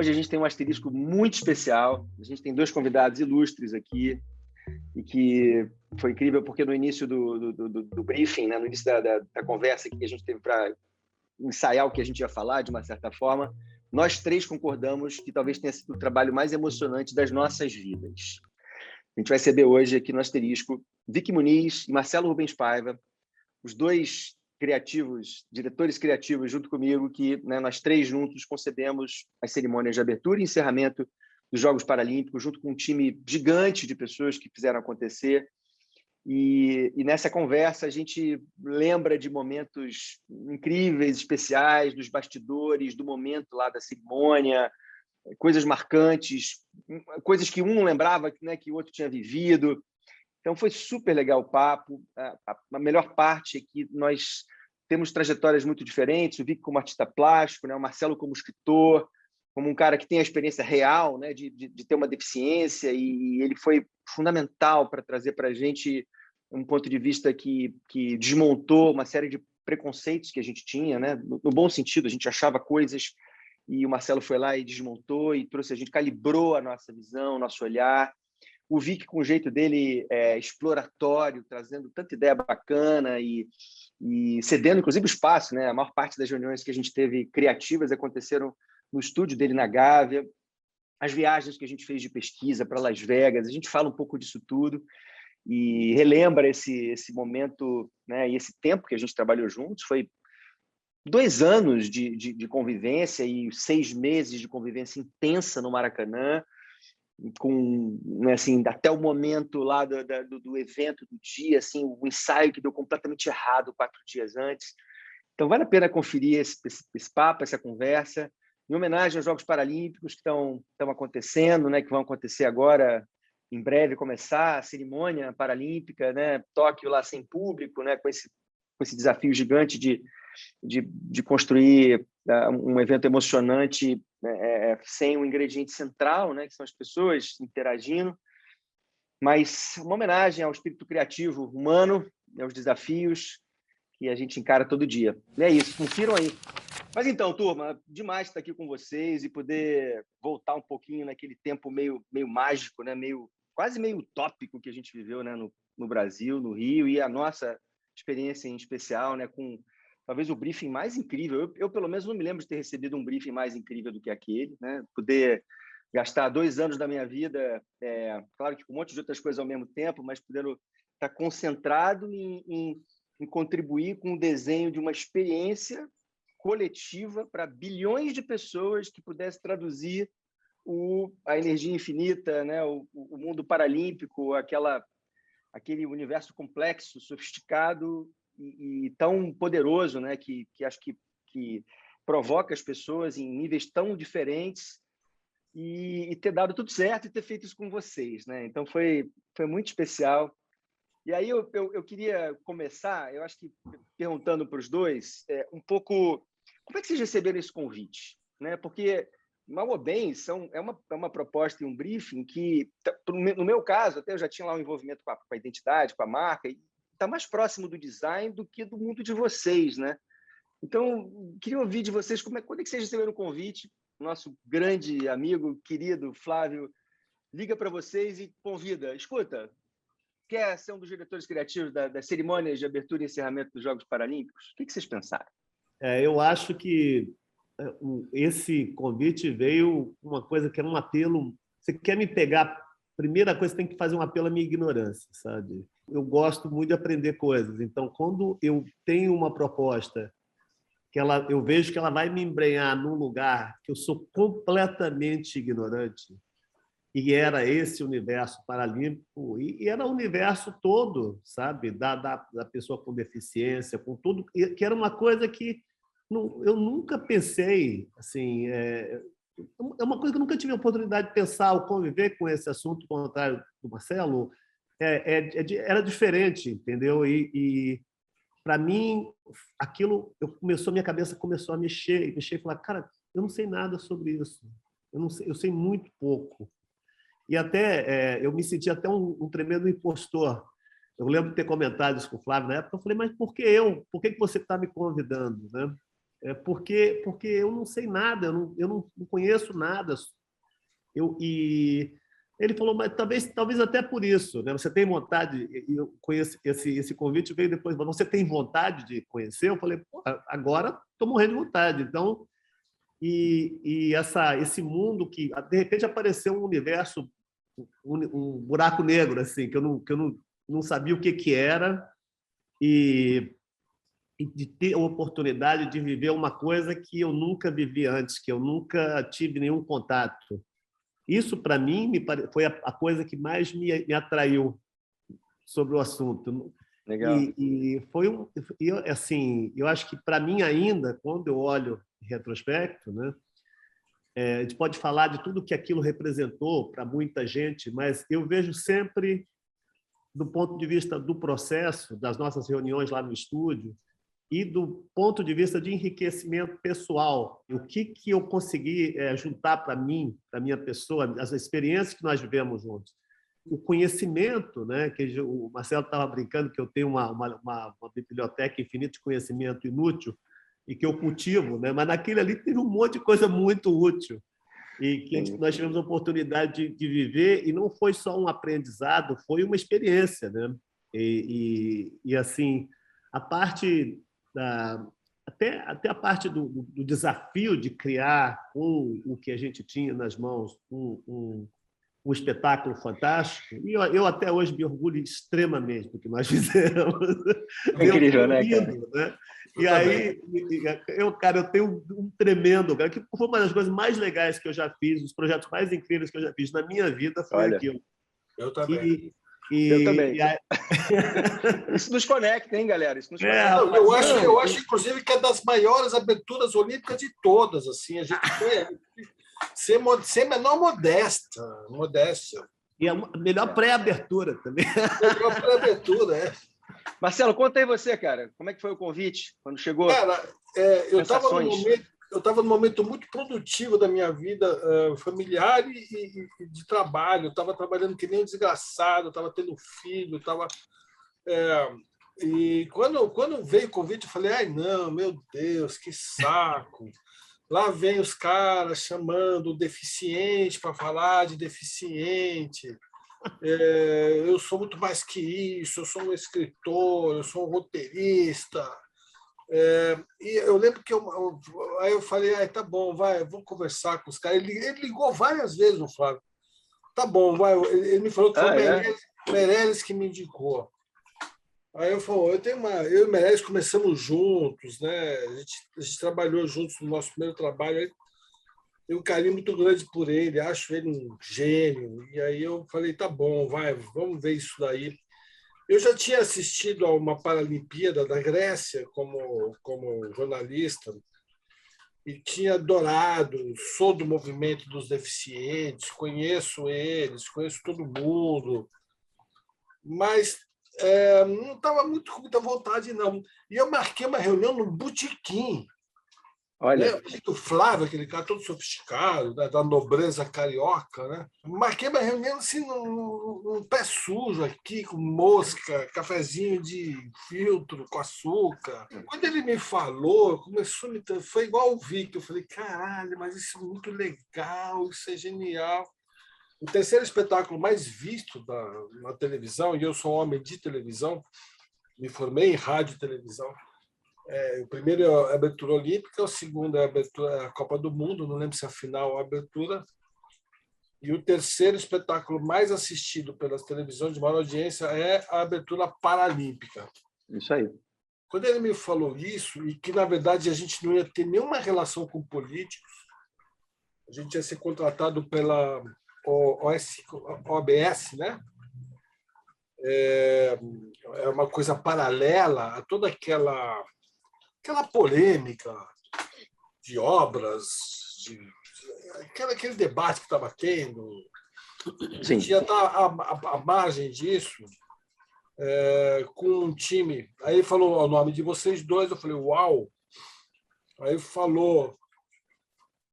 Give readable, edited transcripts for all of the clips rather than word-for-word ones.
Hoje a gente tem um asterisco muito especial. A gente tem dois convidados ilustres aqui e que foi incrível porque no início do briefing, né, no início da conversa que a gente teve para ensaiar o que a gente ia falar, de uma certa forma, nós três concordamos que talvez tenha sido o trabalho mais emocionante das nossas vidas. A gente vai receber hoje aqui no asterisco Vicky Muniz e Marcelo Rubens Paiva, os dois diretores criativos junto comigo, que, né, nós três juntos concebemos as cerimônias de abertura e encerramento dos Jogos Paralímpicos, junto com um time gigante de pessoas que fizeram acontecer. E nessa conversa a gente lembra de momentos incríveis, especiais, dos bastidores, do momento lá da cerimônia, coisas marcantes, coisas que um não lembrava, né, que o outro tinha vivido. Então, foi super legal o papo. A melhor parte é que nós temos trajetórias muito diferentes, o Vic como artista plástico, né, o Marcelo como escritor, como um cara que tem a experiência real, né, de ter uma deficiência, e ele foi fundamental para trazer para a gente um ponto de vista que desmontou uma série de preconceitos que a gente tinha, né, no bom sentido, a gente achava coisas, e o Marcelo foi lá e desmontou e trouxe, a gente calibrou a nossa visão, nosso olhar. O Vic, com o jeito dele exploratório, trazendo tanta ideia bacana e cedendo, inclusive, o espaço, né? A maior parte das reuniões que a gente teve criativas aconteceram no estúdio dele na Gávea. As viagens que a gente fez de pesquisa para Las Vegas, a gente fala um pouco disso tudo e relembra esse momento, né? E esse tempo que a gente trabalhou juntos. Foi 2 anos de convivência e 6 meses de convivência intensa no Maracanã, com, né, assim, até o momento lá do evento, do dia, assim, o ensaio que deu completamente errado 4 dias antes. Então, vale a pena conferir esse papo, essa conversa, em homenagem aos Jogos Paralímpicos que estão acontecendo, né, que vão acontecer agora, em breve, começar a cerimônia paralímpica, né, Tóquio lá sem público, né, com esse desafio gigante de construir um evento emocionante, né, sem um ingrediente central, né, que são as pessoas interagindo, mas uma homenagem ao espírito criativo humano, aos desafios que a gente encara todo dia. E é isso, confiram aí. Mas então, turma, demais estar aqui com vocês e poder voltar um pouquinho naquele tempo meio mágico, né, quase meio utópico que a gente viveu, né, no Brasil, no Rio, e a nossa experiência em especial, né, com talvez o briefing mais incrível. Eu, pelo menos, não me lembro de ter recebido um briefing mais incrível do que aquele, né? Poder gastar 2 anos da minha vida, claro que com um monte de outras coisas ao mesmo tempo, mas podendo estar concentrado em contribuir com o desenho de uma experiência coletiva para bilhões de pessoas que pudesse traduzir a energia infinita, né? O mundo paralímpico, aquele universo complexo, sofisticado e tão poderoso, né, que acho que provoca as pessoas em níveis tão diferentes e ter dado tudo certo e ter feito isso com vocês, né? Então foi muito especial. E aí eu queria começar, eu acho que perguntando para os dois um pouco como é que vocês receberam esse convite, né? Porque mal ou bem é uma proposta e um briefing que, no meu caso, até eu já tinha lá um envolvimento com a identidade, com a marca, e está mais próximo do design do que do mundo de vocês, né? Então, queria ouvir de vocês quando é que vocês receberam o convite. Nosso grande amigo, querido Flávio, liga para vocês e convida. Escuta, quer ser um dos diretores criativos das cerimônias de abertura e encerramento dos Jogos Paralímpicos? O que vocês pensaram? Eu acho que esse convite veio uma coisa que era um apelo. Você quer me pegar? Primeira coisa, tem que fazer um apelo à minha ignorância, sabe? Eu gosto muito de aprender coisas. Então, quando eu tenho uma proposta que eu vejo que ela vai me embrenhar num lugar que eu sou completamente ignorante, e era esse universo paralímpico, e era o universo todo, sabe? Da pessoa com deficiência, com tudo, que era uma coisa que eu nunca pensei, assim, é uma coisa que eu nunca tive a oportunidade de pensar ou conviver com esse assunto, ao contrário do Marcelo, era diferente, entendeu? E para mim, aquilo, minha cabeça começou a mexer e falar, cara, eu não sei nada sobre isso, eu sei muito pouco. E até eu me senti até um tremendo impostor. Eu lembro de ter comentado isso com o Flávio na época, eu falei, mas por que eu? Por que você está me convidando, né? porque eu não sei nada, eu não conheço nada. E ele falou, mas talvez até por isso, né? Você tem vontade, e eu conheço esse convite veio depois, mas você tem vontade de conhecer? Eu falei, pô, agora estou morrendo de vontade. Então, esse mundo que de repente apareceu um universo, um buraco negro assim, que eu não sabia o que era, e de ter a oportunidade de viver uma coisa que eu nunca vivi antes, que eu nunca tive nenhum contato. Isso, para mim, foi a coisa que mais me atraiu sobre o assunto. Legal. Assim, eu acho que, para mim, ainda, quando eu olho em retrospecto, né, a gente pode falar de tudo que aquilo representou para muita gente, mas eu vejo sempre, do ponto de vista do processo, das nossas reuniões lá no estúdio, e do ponto de vista de enriquecimento pessoal. O que eu consegui juntar para mim, para a minha pessoa, as experiências que nós vivemos juntos. O conhecimento, né, que o Marcelo estava brincando que eu tenho uma biblioteca infinita de conhecimento inútil e que eu cultivo, né, mas naquele ali teve um monte de coisa muito útil e que nós tivemos a oportunidade de viver, e não foi só um aprendizado, foi uma experiência, né? E assim, a parte até a parte do desafio de criar com o que a gente tinha nas mãos um espetáculo fantástico, e eu até hoje me orgulho extremamente do que nós fizemos. É incrível, né, cara? Né? E aí, eu tenho um tremendo, cara, que foi uma das coisas mais legais que eu já fiz, os projetos mais incríveis que eu já fiz na minha vida foi aquilo. Eu também. Eu também. Isso nos conecta, hein, galera? Isso nos conecta. Eu acho, inclusive, que é das maiores aberturas olímpicas de todas. Assim, a gente sem menor modéstia. E a melhor pré-abertura também. Melhor pré-abertura, é. Marcelo, conta aí você, cara. Como é que foi o convite quando chegou? Cara, eu estava num momento muito produtivo da minha vida familiar e de trabalho. Eu estava trabalhando que nem um desgraçado, estava tendo filho, e quando veio o convite, eu falei, ai, não, meu Deus, que saco. Lá vem os caras chamando o deficiente para falar de deficiente. Eu sou muito mais que isso, eu sou um escritor, eu sou um roteirista. E eu lembro que aí eu falei, tá bom, eu vou conversar com os caras. Ele ligou várias vezes no Flávio. Tá bom, vai. Ele me falou que foi o Meirelles que me indicou. Aí eu falei, eu e o Meirelles começamos juntos, né? A gente trabalhou juntos no nosso primeiro trabalho. Tenho um carinho muito grande por ele, acho ele um gênio. E aí eu falei, tá bom, vamos ver isso daí. Eu já tinha assistido a uma Paralimpíada da Grécia como jornalista e tinha adorado, sou do movimento dos deficientes, conheço eles, conheço todo mundo, mas não estava com muita vontade, não. E eu marquei uma reunião no Botequim. Olha. O Flávio, aquele cara todo sofisticado, da nobreza carioca, né? Marquei uma reunião assim, num pé sujo aqui, com mosca, cafezinho de filtro, com açúcar. Quando ele me falou, foi igual o Vic. Eu falei, caralho, mas isso é muito legal, isso é genial. O terceiro espetáculo mais visto na televisão, e eu sou homem de televisão, me formei em rádio e televisão. O primeiro é a abertura olímpica, o segundo é a Copa do Mundo, não lembro se é a final ou a abertura. E o terceiro espetáculo mais assistido pelas televisões de maior audiência é a abertura paralímpica. Isso aí. Quando ele me falou isso, e que, na verdade, a gente não ia ter nenhuma relação com políticos, a gente ia ser contratado pela OBS, né? É uma coisa paralela a toda aquela polêmica de obras, aquele debate que estava tendo. A gente ia estar à margem disso, com um time. Aí ele falou o nome de vocês dois, eu falei, uau! Aí falou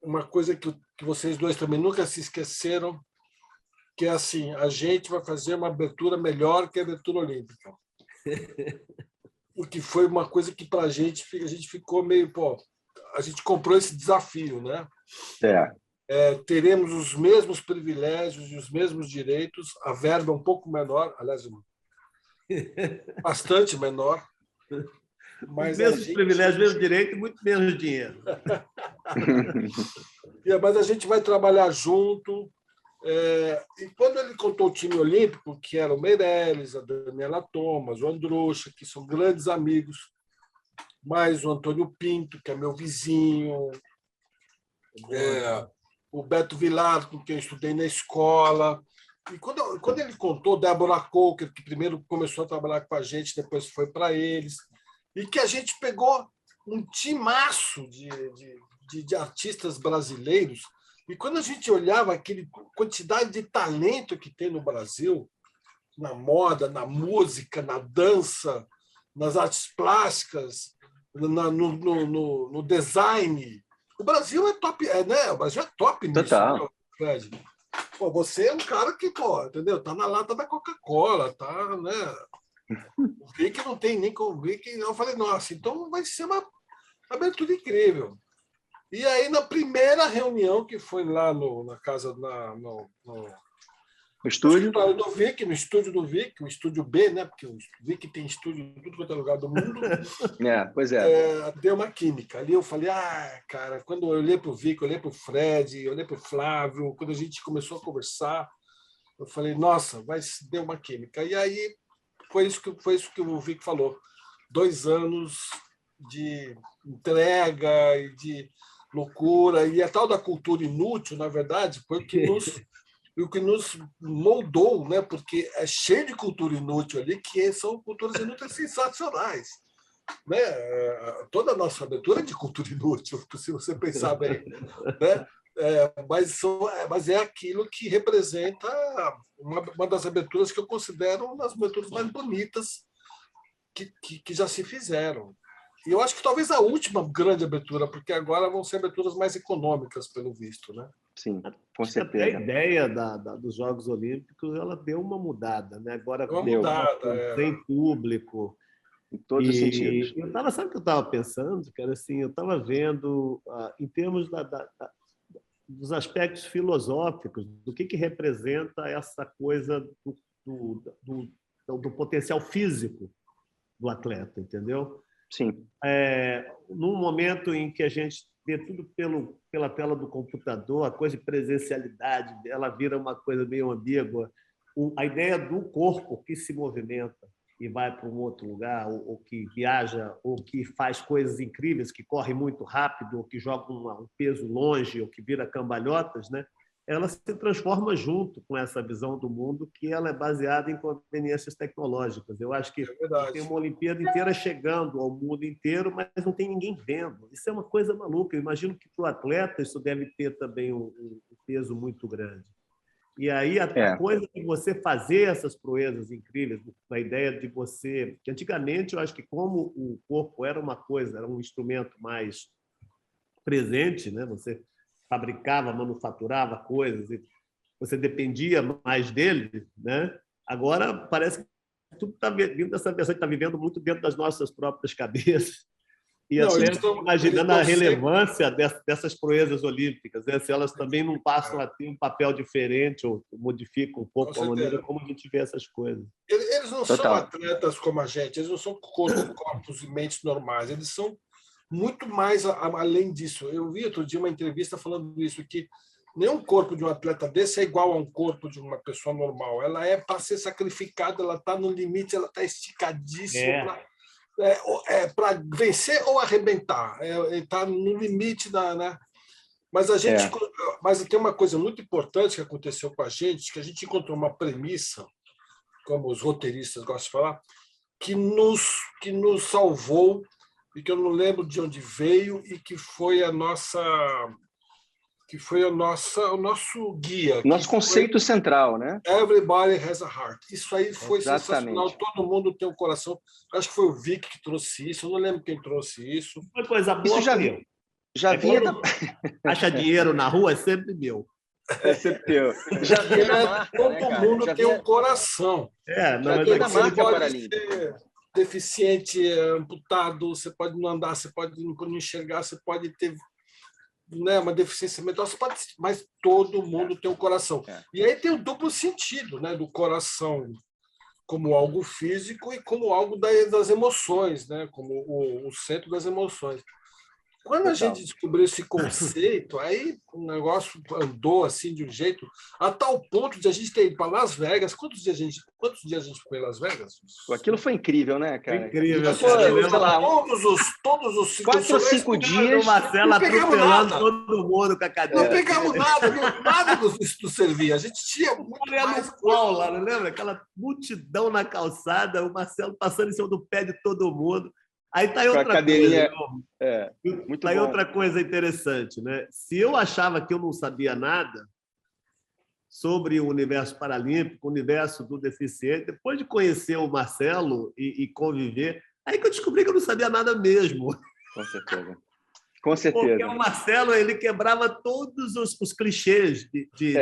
uma coisa que vocês dois também nunca se esqueceram, que é assim, a gente vai fazer uma abertura melhor que a abertura olímpica. O que foi uma coisa que, para a gente ficou meio... a gente comprou esse desafio, né? Teremos os mesmos privilégios e os mesmos direitos, a verba um pouco menor, aliás, bastante menor, mas os mesmos privilégios, mesmo direito e muito menos dinheiro. Mas a gente vai trabalhar junto. E quando ele contou o time olímpico, que era o Meirelles, a Daniela Thomas, o Androuxa, que são grandes amigos, mais o Antônio Pinto, que é meu vizinho, o Beto Vilar, com quem eu estudei na escola. E quando ele contou, Débora Coker, que primeiro começou a trabalhar com a gente, depois foi para eles, e que a gente pegou um timaço de artistas brasileiros. E quando a gente olhava aquela quantidade de talento que tem no Brasil, na moda, na música, na dança, nas artes plásticas, no design, o Brasil é top, né? O Brasil é top nisso, né, Fred? Pô, você é um cara que, entendeu? Tá na lata da Coca-Cola, tá, né? O Vic não tem nem como Vic. Eu falei, nossa, então vai ser uma abertura incrível. E aí, na primeira reunião, que foi lá na casa, no estúdio do Vic, no estúdio do Vic, o estúdio B, né? Porque o Vic tem estúdio em tudo quanto é lugar do mundo. Pois é. Deu uma química. Ali eu falei, cara, quando eu olhei para o Vic, olhei para o Fred, olhei para o Flávio, quando a gente começou a conversar, eu falei, nossa, deu uma química. E aí foi isso que o Vic falou. 2 anos de entrega e de loucura. E a tal da cultura inútil, na verdade, foi o que nos moldou, né? Porque é cheio de cultura inútil ali, que são culturas inúteis sensacionais. Né? Toda a nossa abertura é de cultura inútil, se você pensar bem. Né? Mas é aquilo que representa uma das aberturas que eu considero uma das aberturas mais bonitas que já se fizeram. E eu acho que talvez a última grande abertura, porque agora vão ser aberturas mais econômicas, pelo visto, né? Sim, com certeza. A ideia dos Jogos Olímpicos ela deu uma mudada, né? Agora sem público. Em todos os sentidos. Sabe o que eu estava pensando, cara? Assim, eu estava vendo, em termos dos aspectos filosóficos, do que representa essa coisa do potencial físico do atleta, entendeu? Sim. Num momento em que a gente vê tudo pela tela do computador, a coisa de presencialidade, ela vira uma coisa meio ambígua. A ideia do corpo que se movimenta e vai para um outro lugar, ou que viaja, ou que faz coisas incríveis, que corre muito rápido, ou que joga um peso longe, ou que vira cambalhotas, né? Ela se transforma junto com essa visão do mundo que ela é baseada em conveniências tecnológicas. Eu acho que tem uma Olimpíada inteira chegando ao mundo inteiro, mas não tem ninguém vendo. Isso é uma coisa maluca. Eu imagino que para o atleta isso deve ter também um peso muito grande. E aí a coisa de você fazer essas proezas incríveis, a ideia de você... Que antigamente eu acho que como o corpo era uma coisa, era um instrumento mais presente, né? Você fabricava, manufaturava coisas, e você dependia mais dele, né? Agora parece que tudo está vindo dessa versão que está vivendo muito dentro das nossas próprias cabeças. E até imaginando a relevância dessas proezas olímpicas, né? Se elas também não passam a ter um papel diferente ou modificam um pouco a maneira como a gente vê essas coisas. Eles não são atletas como a gente, eles não são corpos e mentes normais, eles são muito mais além disso. Eu vi outro dia uma entrevista falando isso, que nenhum corpo de um atleta desse é igual a um corpo de uma pessoa normal. Ela é para ser sacrificada, ela está no limite, ela está esticadíssima para vencer ou arrebentar. Está no limite da... Né? Mas mas tem uma coisa muito importante que aconteceu com a gente, que a gente encontrou uma premissa, como os roteiristas gostam de falar, que nos salvou, e que eu não lembro de onde veio, e que foi o nosso guia. Nosso conceito central, né? Everybody has a heart. Isso aí foi sensacional. Todo mundo tem um coração. Acho que foi o Vic que trouxe isso. Eu não lembro quem trouxe isso. Foi coisa boa. Isso já vinha acha dinheiro na rua é sempre meu. É sempre teu. Já vinha da marca, todo mundo tem um coração. Já vinha da marca paralímpica. deficiente, amputado, você pode não andar, você pode não enxergar, você pode ter, né, uma deficiência mental, mas todo mundo tem um coração. E aí tem o duplo sentido, né, do coração como algo físico e como algo das emoções, né, como o centro das emoções. Quando a gente descobriu esse conceito, aí o negócio andou assim de um jeito, a tal ponto de a gente ter ido para Las Vegas. Quantos dias a gente foi em Las Vegas? Aquilo foi incrível, né, cara? Foi incrível. Sei lá, todos os 4 ou 5 dias. O Marcelo atropelando todo mundo com a cadeira. Não pegamos nada do servia. A gente tinha muito mais coisa. Lá, não lembra? Aquela multidão na calçada, o Marcelo passando em cima do pé de todo mundo. Aí está aí outra coisa. Muito tá aí bom. Outra coisa interessante, né? Se eu achava que eu não sabia nada sobre o universo paralímpico, o universo do deficiente, depois de conhecer o Marcelo e conviver, aí que eu descobri que eu não sabia nada mesmo. Com certeza. Com certeza. Porque o Marcelo, ele quebrava todos os clichês de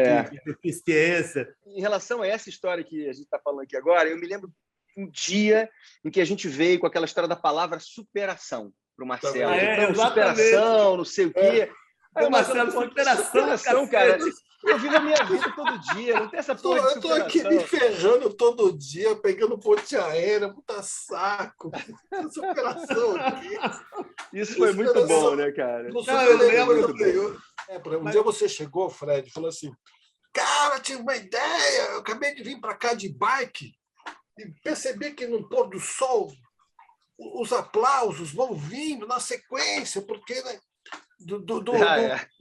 deficiência. Em relação a essa história que a gente está falando aqui agora, eu me lembro um dia em que a gente veio com aquela história da palavra superação para o Marcelo. Então, superação, não sei o quê. Aí o Marcelo, superação, cara. Eu vivo a minha vida todo dia, não tem essa porra de superação. Eu estou aqui me ferrando todo dia, pegando ponte aérea, puta saco. Superação aqui. Isso foi muito bom, né, cara? Eu lembro. Um dia você chegou, Fred, e falou assim, cara, tive uma ideia, eu acabei de vir para cá de bike, e percebi que no pôr do sol os aplausos vão vindo na sequência, porque né, do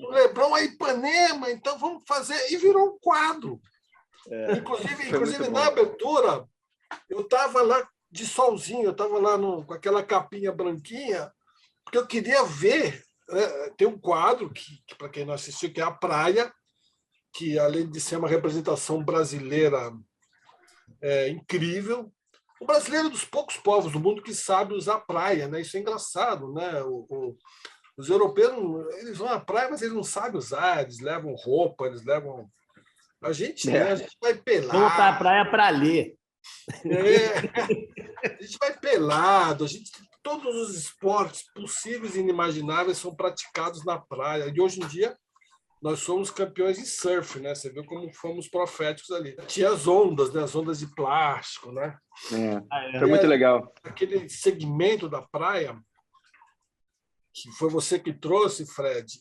Leblon a Ipanema, então vamos fazer. E virou um quadro. Inclusive na abertura, eu estava lá de solzinho, eu estava lá com aquela capinha branquinha, porque eu queria ver. Tem um quadro, que para quem não assistiu, que é A Praia, que além de ser uma representação brasileira incrível. O brasileiro é dos poucos povos do mundo que sabe usar praia, né? Isso é engraçado, né? Os europeus, eles vão à praia, mas eles não sabem usar, eles levam roupa, eles levam... A gente, né? A gente vai pelado. Vamos para a praia para ler. A gente vai pelado, todos os esportes possíveis e inimagináveis são praticados na praia. E hoje em dia, nós somos campeões de surf, né? Você viu como fomos proféticos ali. Tinha as ondas, né? As ondas de plástico, né? Foi muito legal. Aquele segmento da praia, que foi você que trouxe, Fred,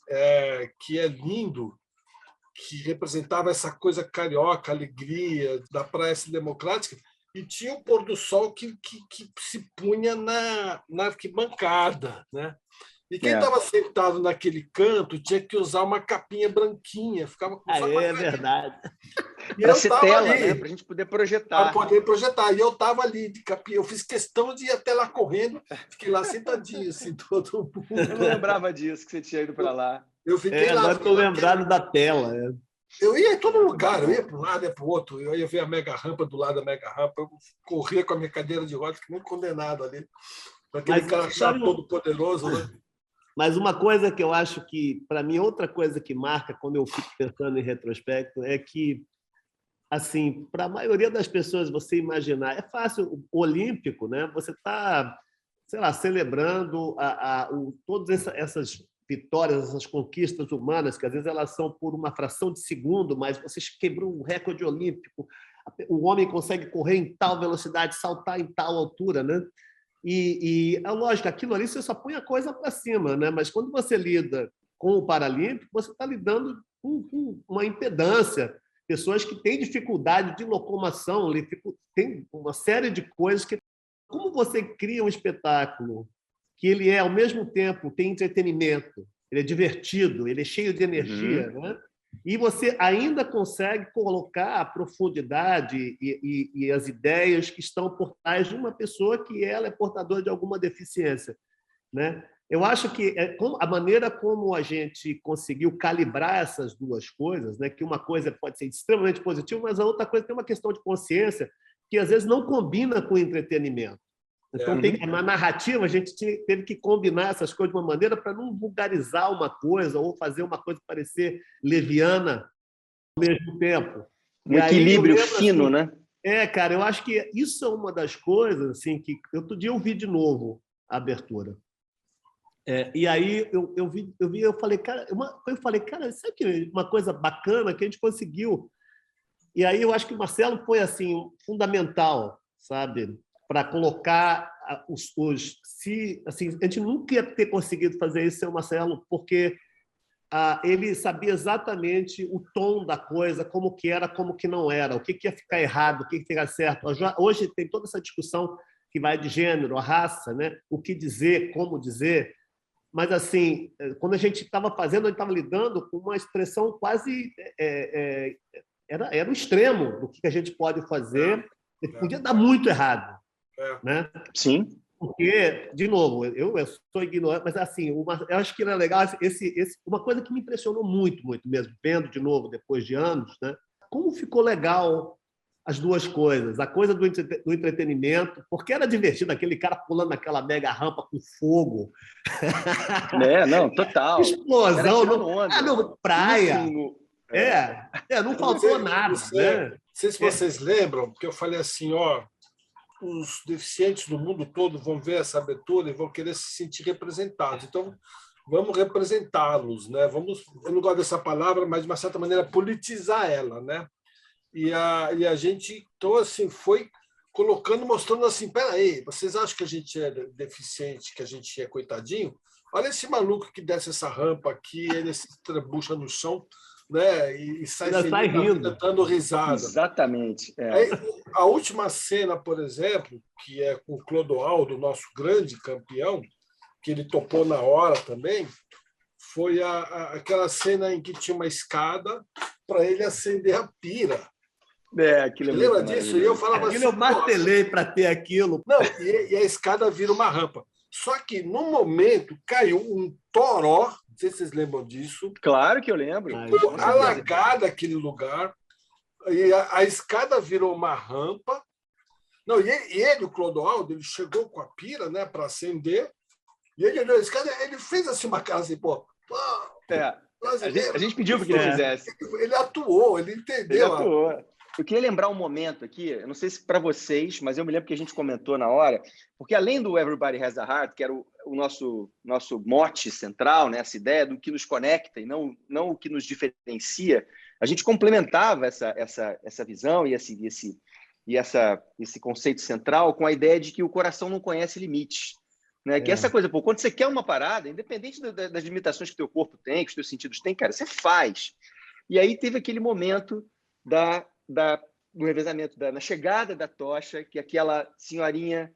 que é lindo, que representava essa coisa carioca, alegria da praia democrática, e tinha o pôr do sol que se punha na arquibancada, né? E quem estava sentado naquele canto tinha que usar uma capinha branquinha. Ficava com verdade. Para ser tela, né? Para a gente poder projetar. Para poder projetar. E eu estava ali de capinha. Eu fiz questão de ir até lá correndo. Fiquei lá sentadinho, assim, todo mundo. Eu não lembrava disso, que você tinha ido para lá. Eu fiquei lá. Agora estou lembrado da tela. Eu ia em todo lugar. Eu ia para um lado, ia para o outro. Eu ia ver a mega rampa do lado da mega rampa. Eu corria com a minha cadeira de rodas, que nem condenado ali. Aquele cara chato, todo poderoso, né? Mas uma coisa que eu acho que, para mim, outra coisa que marca quando eu fico pensando em retrospecto é que, assim, para a maioria das pessoas, você imaginar, é fácil, o olímpico, né? Você está, sei lá, celebrando todas essas vitórias, essas conquistas humanas, que às vezes elas são por uma fração de segundo, mas você quebrou um recorde olímpico, o homem consegue correr em tal velocidade, saltar em tal altura, né? E é lógico, aquilo ali você só põe a coisa para cima, né? Mas quando você lida com o Paralímpico, você está lidando com uma impedância, pessoas que têm dificuldade de locomoção, tem uma série de coisas que... Como você cria um espetáculo que ele ao mesmo tempo, tem entretenimento, ele é divertido, ele é cheio de energia, né? E você ainda consegue colocar a profundidade e as ideias que estão por trás de uma pessoa que ela é portadora de alguma deficiência, né? Eu acho que a maneira como a gente conseguiu calibrar essas duas coisas, né? Que uma coisa pode ser extremamente positiva, mas a outra coisa tem uma questão de consciência que às vezes não combina com o entretenimento. Então, na narrativa, a gente teve que combinar essas coisas de uma maneira para não vulgarizar uma coisa ou fazer uma coisa parecer leviana ao mesmo tempo. Um equilíbrio fino, né? Cara, eu acho que isso é uma das coisas assim, que outro dia eu vi de novo a abertura. E aí eu falei, cara, sabe que uma coisa bacana que a gente conseguiu? E aí eu acho que o Marcelo foi assim fundamental, sabe, para colocar assim, a gente nunca ia ter conseguido fazer isso sem o Marcelo, porque ele sabia exatamente o tom da coisa, como que era, como que não era, o que ia ficar errado, o que ia ficar certo. Hoje tem toda essa discussão que vai de gênero, a raça, né? O que dizer, como dizer. Mas, assim, quando a gente estava fazendo, a gente estava lidando com uma expressão quase... era o extremo do que a gente pode fazer. Podia dar muito errado. Né? Sim. Porque, de novo, eu sou ignorante, mas assim, eu acho que era legal uma coisa que me impressionou muito, muito mesmo, vendo de novo depois de anos, né? Como ficou legal as duas coisas, a coisa do entretenimento, porque era divertido aquele cara pulando naquela mega rampa com fogo. Não, total. Explosão, no praia. Não faltou nada. Né? Não sei se vocês lembram, porque eu falei assim, os deficientes do mundo todo vão ver essa abertura e vão querer se sentir representados. Então, vamos representá-los, né? Eu não gosto dessa palavra, mas de uma certa maneira politizar ela, né? E a gente então, assim, foi colocando, mostrando assim, peraí, vocês acham que a gente é deficiente, que a gente é coitadinho? Olha esse maluco que desce essa rampa aqui, ele se trebucha no chão, né? E sai rindo, dando risada. Exatamente. Aí, a última cena, por exemplo, que é com o Clodoaldo, nosso grande campeão, que ele topou na hora também, foi aquela cena em que tinha uma escada para ele acender a pira. Aquilo é lembra disso? E eu falava aquilo assim, eu martelei para ter aquilo. Não, e a escada vira uma rampa. Só que, no momento, caiu um toró, não sei se vocês lembram disso. Claro que eu lembro. Alagado aquele lugar, e a escada virou uma rampa. Não, e ele, o Clodoaldo, ele chegou com a pira, né, para acender, e ele olhou a escada, ele fez assim uma cara assim, a gente pediu para que ele fizesse. Ele atuou, ele entendeu. Ele atuou. Eu queria lembrar um momento aqui, eu não sei se para vocês, mas eu me lembro que a gente comentou na hora, porque além do Everybody Has a Heart, que era o nosso mote central, né, essa ideia do que nos conecta e não o que nos diferencia, a gente complementava essa visão e esse conceito central com a ideia de que o coração não conhece limites. Né? Que essa coisa, quando você quer uma parada, independente das limitações que o teu corpo tem, que os teus sentidos têm, cara, você faz. E aí teve aquele momento do revezamento, na chegada da tocha, que aquela senhorinha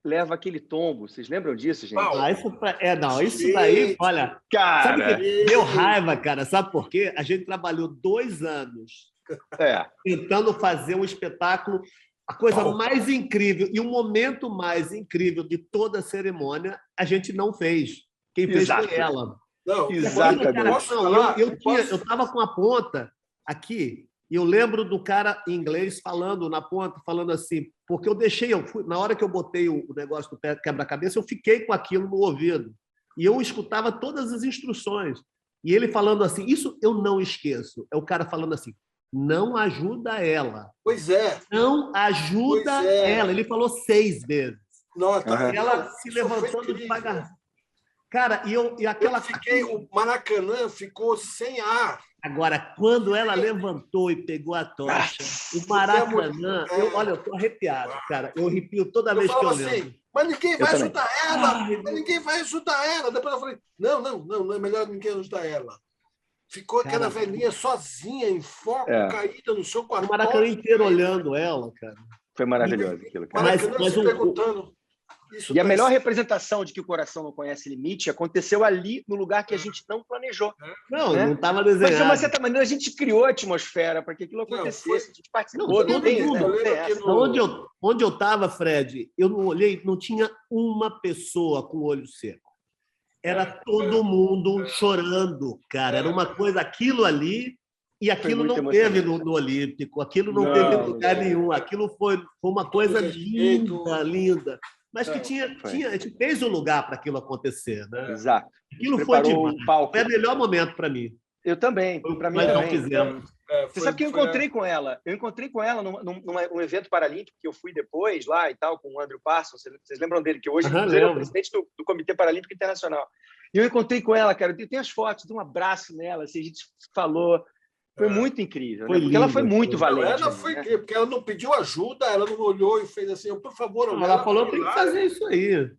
leva aquele tombo. Vocês lembram disso, gente? Isso daí, olha, cara, sabe que deu raiva, cara, sabe por quê? A gente trabalhou 2 anos tentando fazer um espetáculo, a coisa mais incrível e o momento mais incrível de toda a cerimônia, a gente não fez. Quem fez foi ela. Não, exatamente. Eu estava com a ponta aqui, e eu lembro do cara em inglês falando na ponta, falando assim, porque na hora que eu botei o negócio do quebra-cabeça, eu fiquei com aquilo no ouvido. E eu escutava todas as instruções. E ele falando assim, isso eu não esqueço. É o cara falando assim, não ajuda ela. Pois é. Não ajuda ela. Ele falou 6 vezes. Nossa, ela se levantando devagar. Cara, o Maracanã ficou sem ar. Agora, quando ela levantou e pegou a tocha, o Maracanã... Olha, eu estou arrepiado, cara. Eu arrepio toda vez que eu lembro. Assim, mas ninguém vai ajudar ela! Mas ninguém vai ajudar ela! Depois eu falei, não é melhor ninguém ajudar ela. Ficou aquela velhinha sozinha, em foco, caída no chão com a o Maracanã inteiro olhando ela, cara. Foi maravilhoso aquilo, cara. Mas se perguntando... E a melhor representação de que o coração não conhece limite aconteceu ali, no lugar que a gente não planejou. Não estava desenhado. Mas, de uma certa maneira, a gente criou a atmosfera para que aquilo acontecesse. A gente participou. Onde eu estava, Fred, eu não olhei, não tinha uma pessoa com o olho seco. Era todo mundo chorando, cara. Era uma coisa, aquilo ali, e aquilo não teve no Olímpico, aquilo não teve em lugar nenhum. Aquilo foi uma coisa linda, linda. Mas que a gente fez um lugar para aquilo acontecer, né? Exato. Aquilo foi demais. Foi o melhor momento para mim. Eu também. Para mim não fizemos. Você sabe que eu encontrei com ela? Eu encontrei com ela num evento paralímpico que eu fui depois lá e tal, com o Andrew Parsons. Vocês lembram dele? Que hoje ele é o presidente do Comitê Paralímpico Internacional. E eu encontrei com ela, cara. Tem as fotos, dei um abraço nela, assim, a gente falou. Foi muito incrível, né? Porque ela foi muito valente. Ela foi incrível, porque ela não pediu ajuda, ela não olhou e fez assim, por favor... Ela falou, tem que fazer isso aí.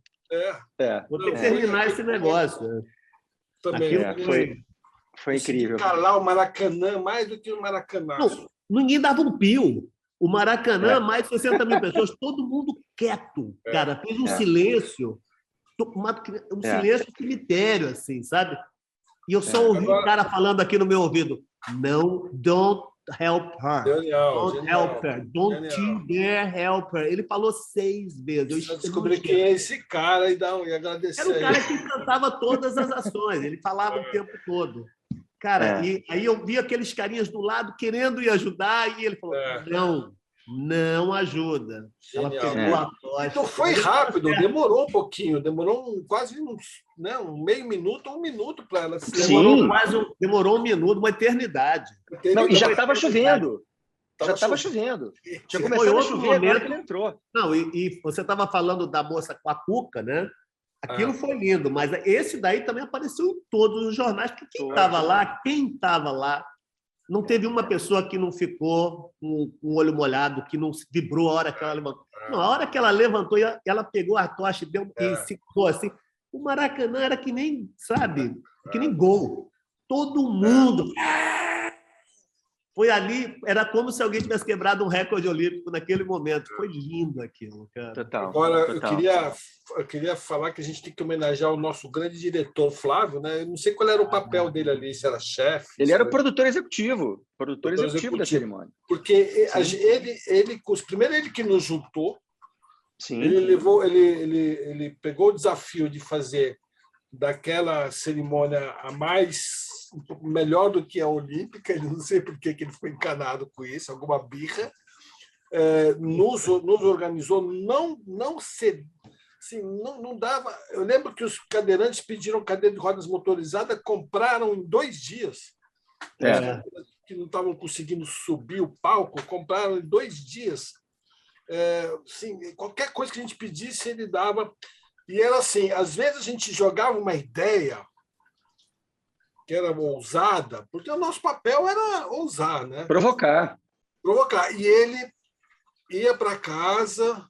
Vou ter que terminar esse negócio. Também. Foi incrível. Calar o Maracanã mais do que o Maracanã. Ninguém dava um pio. O Maracanã, mais de 60 mil pessoas, todo mundo quieto, cara. Fez um silêncio, um silêncio cemitério, assim, sabe? E eu só ouvi o cara falando aqui no meu ouvido, não, don't help her. Genial, don't help her. Don't you dare help her. Ele falou 6 vezes. Eu descobri quem é esse cara e agradecer. Era o cara que cantava todas as ações. Ele falava o tempo todo. Cara, e aí eu vi aqueles carinhas do lado querendo ir ajudar e ele falou, não ajuda. Genial. Ela pegou a tocha. Então foi rápido, demorou um pouquinho, demorou quase um meio minuto, 1 minuto para ela se demorou 1 minuto, uma eternidade. Não, e já estava chovendo. Já estava chovendo. Já começou a chover agora que ele entrou. Não, e você estava falando da moça com a cuca, né? Aquilo foi lindo, mas esse daí também apareceu em todos os jornais, porque quem estava lá, não teve uma pessoa que não ficou com o olho molhado, que não vibrou a hora que ela levantou. Não, a hora que ela levantou, ela pegou a tocha e ficou assim. O Maracanã era que nem, sabe, que nem gol. Todo mundo... Foi ali, era como se alguém tivesse quebrado um recorde olímpico naquele momento. Foi lindo aquilo, cara. Total. Agora, eu queria falar que a gente tem que homenagear o nosso grande diretor, Flávio, né? Eu não sei qual era o papel dele ali, se era chefe. Ele era o produtor executivo. Produtor executivo da cerimônia. Porque primeiro ele que nos juntou. Sim. Ele pegou o desafio de fazer daquela cerimônia a mais melhor do que a olímpica, não sei por que ele ficou encanado com isso, alguma birra, nos organizou, não dava. Eu lembro que os cadeirantes pediram cadeira de rodas motorizada, compraram em 2 dias, que não estavam conseguindo subir o palco, compraram em 2 dias. Qualquer coisa que a gente pedisse, ele dava. E era assim, às vezes a gente jogava uma ideia que era ousada, porque o nosso papel era ousar, né? Provocar. E ele ia para casa,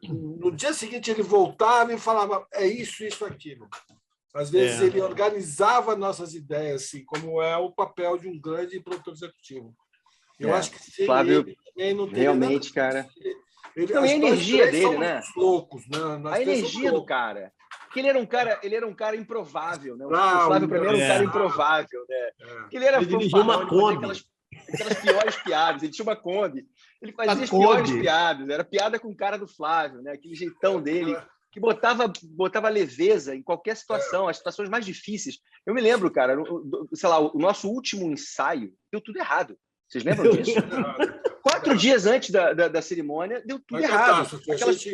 no dia seguinte ele voltava e falava, é isso, aquilo. Às vezes ele organizava nossas ideias, assim, como é o papel de um grande produtor executivo. Eu acho que se Flávio, ele também não teria realmente, cara... e a energia dele, né? Loucos, né? A energia do cara. Porque ele era um cara improvável, né? O Flávio, para mim, era um cara improvável, né? Porque ele era dirigiu uma Kombi. Aquelas piores piadas. Ele tinha uma Kombi. Ele fazia as piores piadas. Era piada com o cara do Flávio, né? Aquele jeitão dele, que botava leveza em qualquer situação, as situações mais difíceis. Eu me lembro, cara, sei lá, o nosso último ensaio deu tudo errado. Vocês lembram disso? 4 dias antes da cerimônia, deu tudo errado.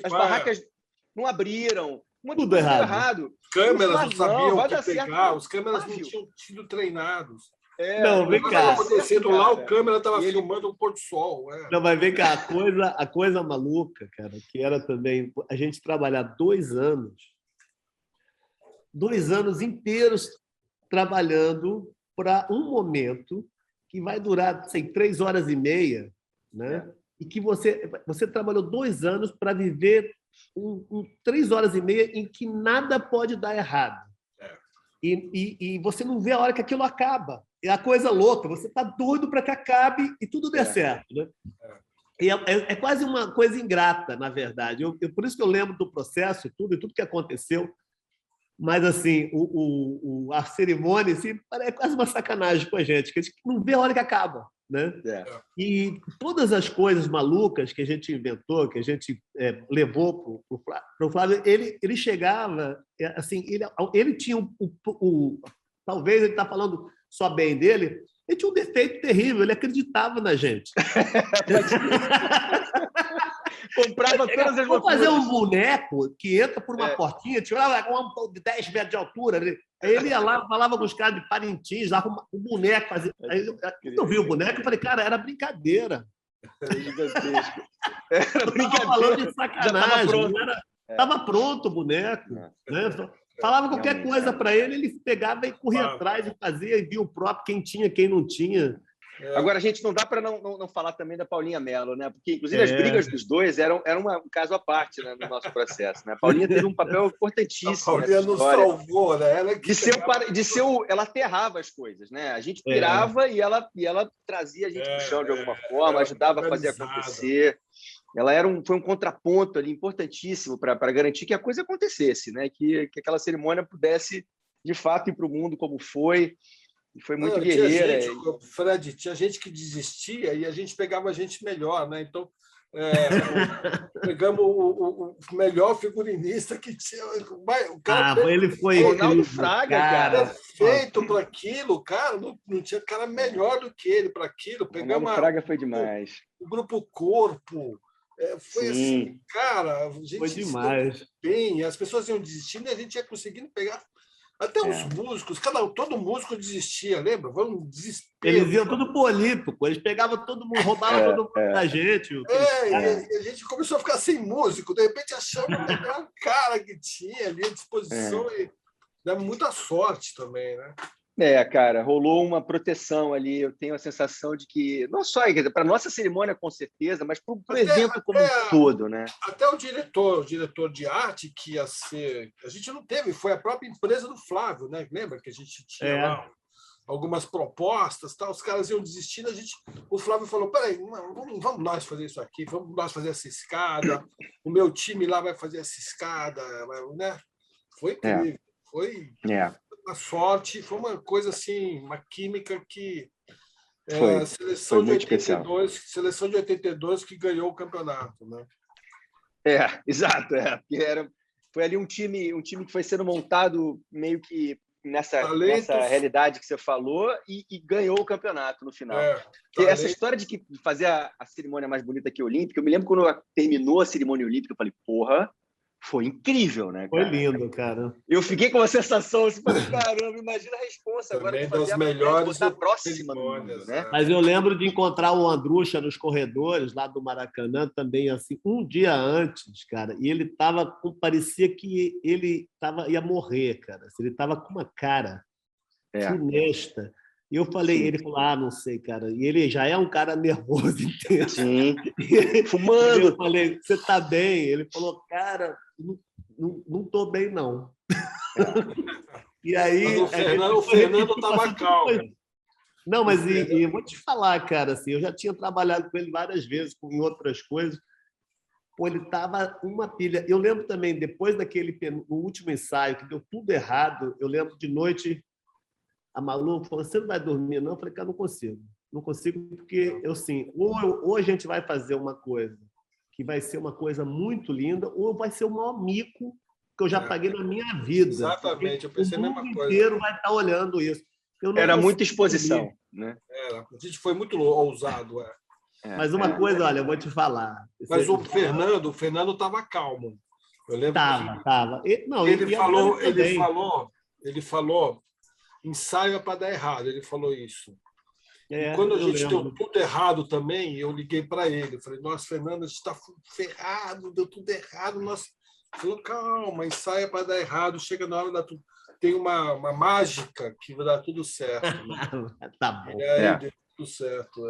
As barracas não abriram. Tudo errado. Os câmeras não sabiam o que pegar, os câmeras não tinham sido treinados. Não, vem cá. Acontecendo lá, o câmera estava filmando o pôr do sol. Não, mas vem cá, a coisa maluca, cara, que era também a gente trabalhar 2 anos, 2 anos inteiros trabalhando para um momento que vai durar, sei, 3 horas e meia, né? E que você trabalhou 2 anos para viver 3 horas e meia em que nada pode dar errado. E você não vê a hora que aquilo acaba. É a coisa louca. Você está doido para que acabe e tudo dê certo, né? E é quase uma coisa ingrata, na verdade. Por isso que eu lembro do processo e tudo que aconteceu. Mas, assim, a cerimônia assim, é quase uma sacanagem com a gente não vê a hora que acaba, né? E todas as coisas malucas que a gente inventou, que a gente levou para o Flávio, ele chegava, assim, ele tinha talvez ele está falando só bem dele, ele tinha um defeito terrível, ele acreditava na gente. Comprava todas as Vamos fazer um boneco que entra por uma portinha, tirava 10 metros de altura. Aí ele ia lá, falava com os caras de Parintins, arrumava o boneco. Fazia... Aí eu vi o boneco e falei, cara, era brincadeira. Era gigantesco. Era brincadeira. Falando de sacanagem. Estava pronto o boneco. Né? Falava qualquer coisa para ele pegava e corria atrás e fazia, e via o próprio, quem tinha, quem não tinha. Agora, a gente não dá para não falar também da Paulinha Mello, né? Porque, inclusive, as brigas dos dois eram um caso à parte, né, no nosso processo. Né? A Paulinha teve um papel importantíssimo. A Paulinha nos salvou, né? Ela aterrava as coisas, né? A gente pirava e ela trazia a gente para o chão de alguma forma, ajudava a fazer acontecer. Ela foi um contraponto ali importantíssimo para garantir que a coisa acontecesse, né? Que aquela cerimônia pudesse, de fato, ir para o mundo como foi. E foi muito guerreira. Fred, tinha gente que desistia e a gente pegava gente melhor, né? Então, pegamos o melhor figurinista que tinha. O cara ele foi Ronaldo Fraga, cara. Feito para aquilo, cara, não tinha cara melhor do que ele para aquilo. Ronaldo Fraga foi demais. O grupo Corpo. Foi assim, cara, a gente foi demais. Bem, as pessoas iam desistindo e a gente ia conseguindo pegar. Até os músicos, todo músico desistia, lembra? Foi um desespero. Eles iam tudo pro Olímpico, eles pegavam todo mundo, roubavam todo mundo da gente. E a gente começou a ficar sem músico, de repente achamos o melhor cara que tinha ali à disposição e deu muita sorte também, né? Cara, rolou uma proteção ali. Eu tenho a sensação de que, não só para a nossa cerimônia, com certeza, mas para o evento como um todo, né? Até o diretor de arte, que ia ser. A gente não teve, foi a própria empresa do Flávio, né? Lembra que a gente tinha lá algumas propostas, tal, os caras iam desistindo, o Flávio falou: peraí, vamos nós fazer isso aqui, vamos nós fazer essa escada, o meu time lá vai fazer essa escada, né? Foi incrível, foi. Uma sorte, foi uma coisa assim, uma química que seleção de 82, seleção de 82 que ganhou o campeonato, né? Exato, porque foi ali um time que foi sendo montado meio que nessa realidade que você falou e ganhou o campeonato no final. E essa história de que fazer a cerimônia mais bonita que a Olímpica, eu me lembro quando terminou a cerimônia olímpica, eu falei, porra, foi incrível, né, cara? Foi lindo, cara. Eu fiquei com uma sensação assim, caramba, imagina a responsa agora de fazer das melhores da próxima no mundo, né? Mas eu lembro de encontrar o Andrucha nos corredores lá do Maracanã também, assim, um dia antes, cara, e ele parecia que ele ia morrer, cara. Ele estava com uma cara funesta. E eu falei, ele falou, não sei, cara. E ele já é um cara nervoso, intenso. Sim, fumando. Eu falei, você tá bem? Ele falou, cara, não tô bem, não. E aí... O Fernando estava calmo. Não, mas eu vou te falar, cara, assim, eu já tinha trabalhado com ele várias vezes, em outras coisas. Pô, ele estava uma pilha. Eu lembro também, depois no último ensaio, que deu tudo errado, eu lembro de noite... A Malu falou, você não vai dormir, não? Eu falei, cara, não consigo. Não consigo porque, ou a gente vai fazer uma coisa que vai ser uma coisa muito linda, ou vai ser o maior mico que eu já paguei na minha vida. Exatamente, eu pensei a mesma coisa. O mundo inteiro vai estar olhando isso. Era muita exposição, né? A gente foi muito ousado. Mas uma coisa, olha, eu vou te falar. Mas o Fernando estava calmo. Eu lembro Tava. Ele falou ensaio é para dar errado, ele falou isso. E quando a gente deu tudo errado também, eu liguei para ele, eu falei, nossa, Fernando, a gente está ferrado, deu tudo errado. Ele falou, calma, ensaio é para dar errado, chega na hora da tudo. Tem uma mágica que vai dar tudo certo. Né? Tá bom. Deu tudo certo.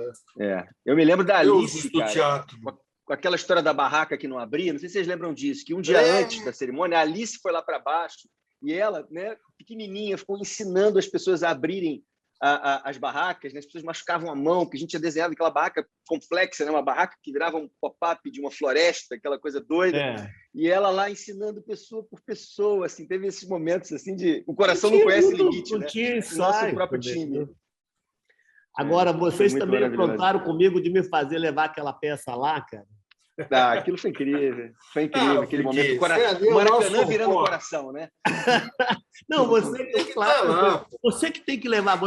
Eu me lembro da Alice, do teatro. Com aquela história da barraca que não abria, não sei se vocês lembram disso, que um dia antes da cerimônia, a Alice foi lá para baixo e ela, né, pequenininha, ficou ensinando as pessoas a abrirem as barracas, né? As pessoas machucavam a mão, porque a gente tinha desenhado aquela barraca complexa, né? Uma barraca que virava um pop-up de uma floresta, aquela coisa doida. E ela lá ensinando pessoa por pessoa, assim, teve esses momentos assim de o coração não conhece limite, né? O nosso próprio time. Agora, vocês também aprontaram comigo de me fazer levar aquela peça lá, cara. Aquilo foi incrível. Foi incrível aquele momento. O Maracanã virando o coração, né? Não, você que tem que levar.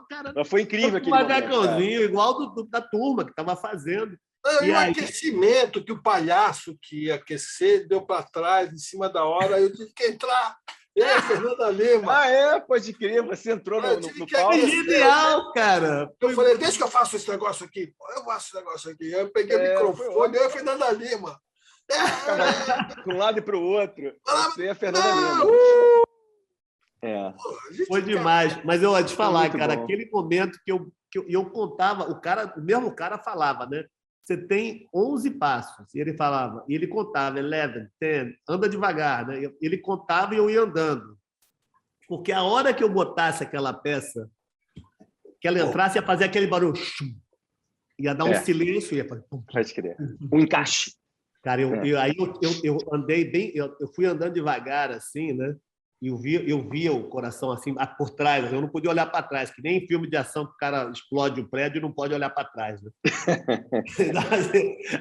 Cara, mas foi incrível aquele macacãozinho, igual da turma que estava fazendo. E o aquecimento, que o palhaço que ia aquecer deu para trás, em cima da hora, aí eu tive que entrar Fernanda Lima. Pode crer, você entrou no palco. Que genial, cara. Eu falei, deixa que eu faço esse negócio aqui. Eu faço esse negócio aqui. Eu peguei o microfone, eu e a Fernanda Lima. Para um lado e para o outro. Você é a Fernanda Lima. Foi demais. Mas eu vou te falar, cara, bom. aquele momento que eu contava, o mesmo cara falava, né? Você tem 11 passos. E ele falava, e ele contava, 11, 10, anda devagar, né? Ele contava e eu ia andando. Porque a hora que eu botasse aquela peça, que ela entrasse, ia fazer aquele barulho. Ia dar um silêncio, ia fazer... Pode crer. Um encaixe. Cara, aí eu andei bem, eu fui andando devagar, assim, né? E eu via o coração assim por trás. Eu não podia olhar para trás, que nem em filme de ação que o cara explode o prédio e não pode olhar para trás, né?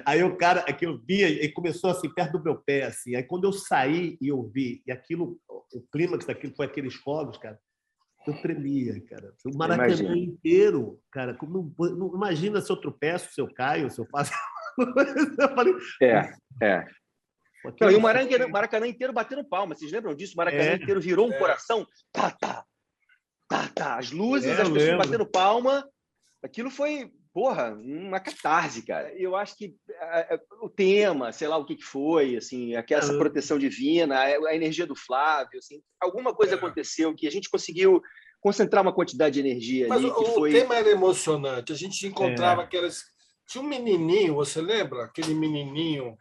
Aí o cara que eu via e começou assim perto do meu pé, assim. Aí quando eu saí e eu vi e aquilo, o clímax daquilo foi aqueles fogos, cara. Eu tremia, cara. O Maracanã inteiro, cara. Não imagina se eu tropeço, se eu caio, se eu faço. Eu falei. Não, e o Maracanã inteiro batendo palma. Vocês lembram disso? O Maracanã inteiro virou um coração. Tá. As luzes, as pessoas batendo palma. Aquilo foi, uma catarse, cara. Eu acho que o tema, sei lá o que foi, assim, essa proteção divina, a energia do Flávio, assim, alguma coisa aconteceu que a gente conseguiu concentrar uma quantidade de energia ali. Mas o tema era emocionante. A gente encontrava aquelas... Tinha um menininho, você lembra? Aquele menininho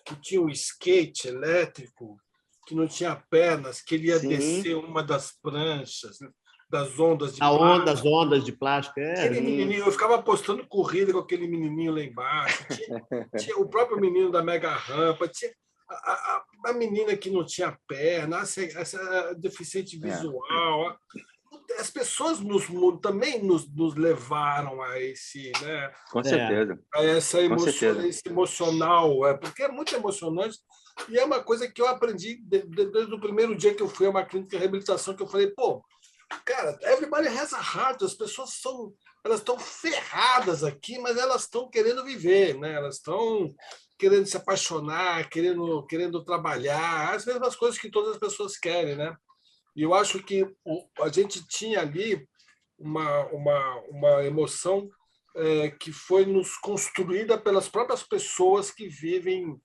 que tinha um skate elétrico, que não tinha pernas, que ele ia descer uma das pranchas, das ondas de plástico. As ondas de plástico, Aquele menininho, eu ficava apostando corrida com aquele menininho lá embaixo. Tinha o próprio menino da mega rampa, tinha a menina que não tinha perna, essa deficiente visual. As pessoas também nos levaram a esse, né? Com certeza. A esse emocional, porque é muito emocionante e é uma coisa que eu aprendi desde o primeiro dia que eu fui a uma clínica de reabilitação, que eu falei, cara, everybody has a heart, as pessoas estão ferradas aqui, mas elas estão querendo viver, né? Elas estão querendo se apaixonar, querendo trabalhar, as mesmas coisas que todas as pessoas querem, né? E eu acho que a gente tinha ali uma emoção que foi nos construída pelas próprias pessoas que vivem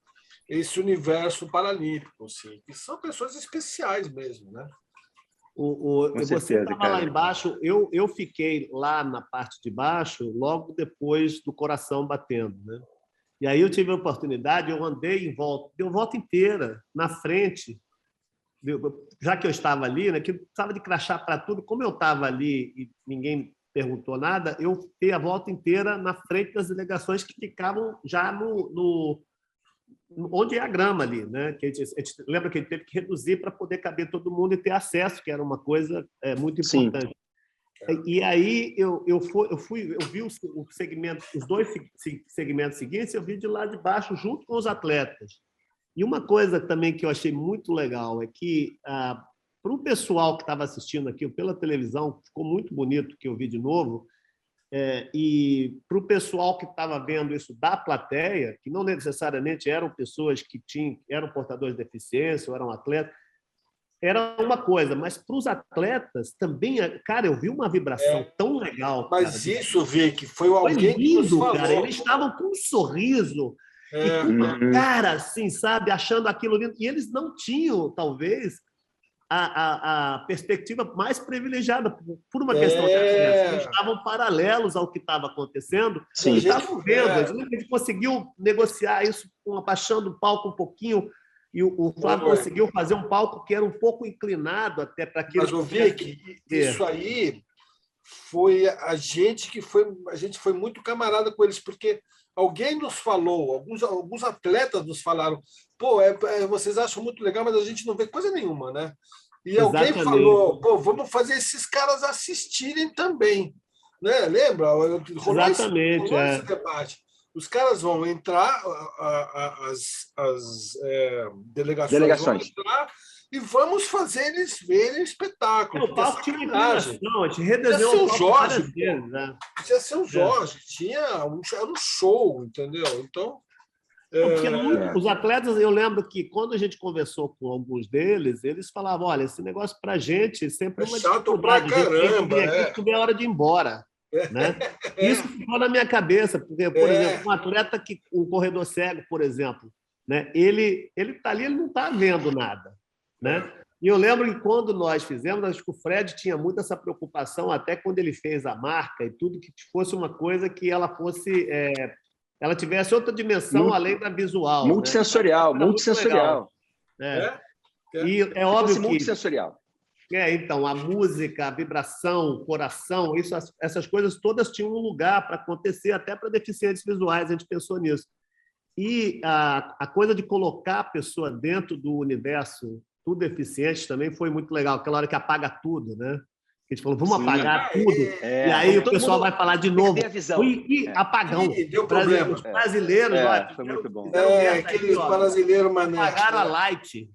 esse universo paralímpico, assim, que são pessoas especiais mesmo, né? Você estava lá embaixo, eu fiquei lá na parte de baixo logo depois do coração batendo, né? E aí eu tive a oportunidade, eu andei em volta, deu volta inteira, na frente, já que eu estava ali, né, que precisava de crachá para tudo, como eu estava ali e ninguém perguntou nada, eu dei a volta inteira na frente das delegações que ficavam já onde é a grama ali, né? Que a gente lembra que a gente teve que reduzir para poder caber todo mundo e ter acesso, que era uma coisa muito importante. Sim. E aí eu vi o segmento, os dois segmentos seguintes, eu vi de lá de baixo junto com os atletas. E uma coisa também que eu achei muito legal é que, para o pessoal que estava assistindo aqui pela televisão, ficou muito bonito que eu vi de novo, e para o pessoal que estava vendo isso da plateia, que não necessariamente eram pessoas que eram portadores de deficiência ou eram atletas, era uma coisa, mas para os atletas também, cara, eu vi uma vibração tão legal. Mas cara, isso, Vic, foi alguém lindo, que nos falou. Cara, eles estavam com um sorriso e com uma cara, assim, sabe, achando aquilo lindo. E eles não tinham, talvez, a perspectiva mais privilegiada por uma questão de acesso. Eles estavam paralelos ao que estava acontecendo. Sim. Eles estavam vendo. A gente conseguiu negociar isso, abaixando o palco um pouquinho. E o Flávio conseguiu fazer um palco que era um pouco inclinado até para aquilo. Mas, Vic, isso aí foi a gente foi muito camarada com eles, porque alguém nos falou, alguns atletas nos falaram, vocês acham muito legal, mas a gente não vê coisa nenhuma, né? E alguém falou, vamos fazer esses caras assistirem também, né? Lembra? Rolou esse debate. Os caras vão entrar, as delegações vão entrar e vamos fazer eles verem o espetáculo. O palco tinha inclinação, a gente redesenhou o palco várias vezes. Tinha ser o Jorge, era um show, entendeu? Então, Porque os atletas, eu lembro que quando a gente conversou com alguns deles, eles falavam, olha, esse negócio para a gente é sempre uma chato pra dificuldade. A gente tem que caramba, vir aqui e é hora de ir embora. Né? Isso ficou na minha cabeça, porque, por exemplo, um atleta um corredor cego, por exemplo, né? Ele está ali, ele não está vendo nada. Né? E eu lembro que quando nós fizemos, acho que o Fred tinha muito essa preocupação, até quando ele fez a marca e tudo, que fosse uma coisa que ela fosse... ela tivesse outra dimensão além da visual. Multissensorial, né? multissensorial. E é óbvio que... multissensorial. Então, a música, a vibração, o coração, essas coisas todas tinham um lugar para acontecer, até para deficientes visuais, a gente pensou nisso. E a coisa de colocar a pessoa dentro do universo do deficiente também foi muito legal, aquela hora que apaga tudo, né? A gente falou, vamos apagar tudo, e aí o pessoal vai falar de novo. Apagão. Deu problema. Os brasileiros, foi muito bom. Aqueles brasileiros mané. Apagaram a light.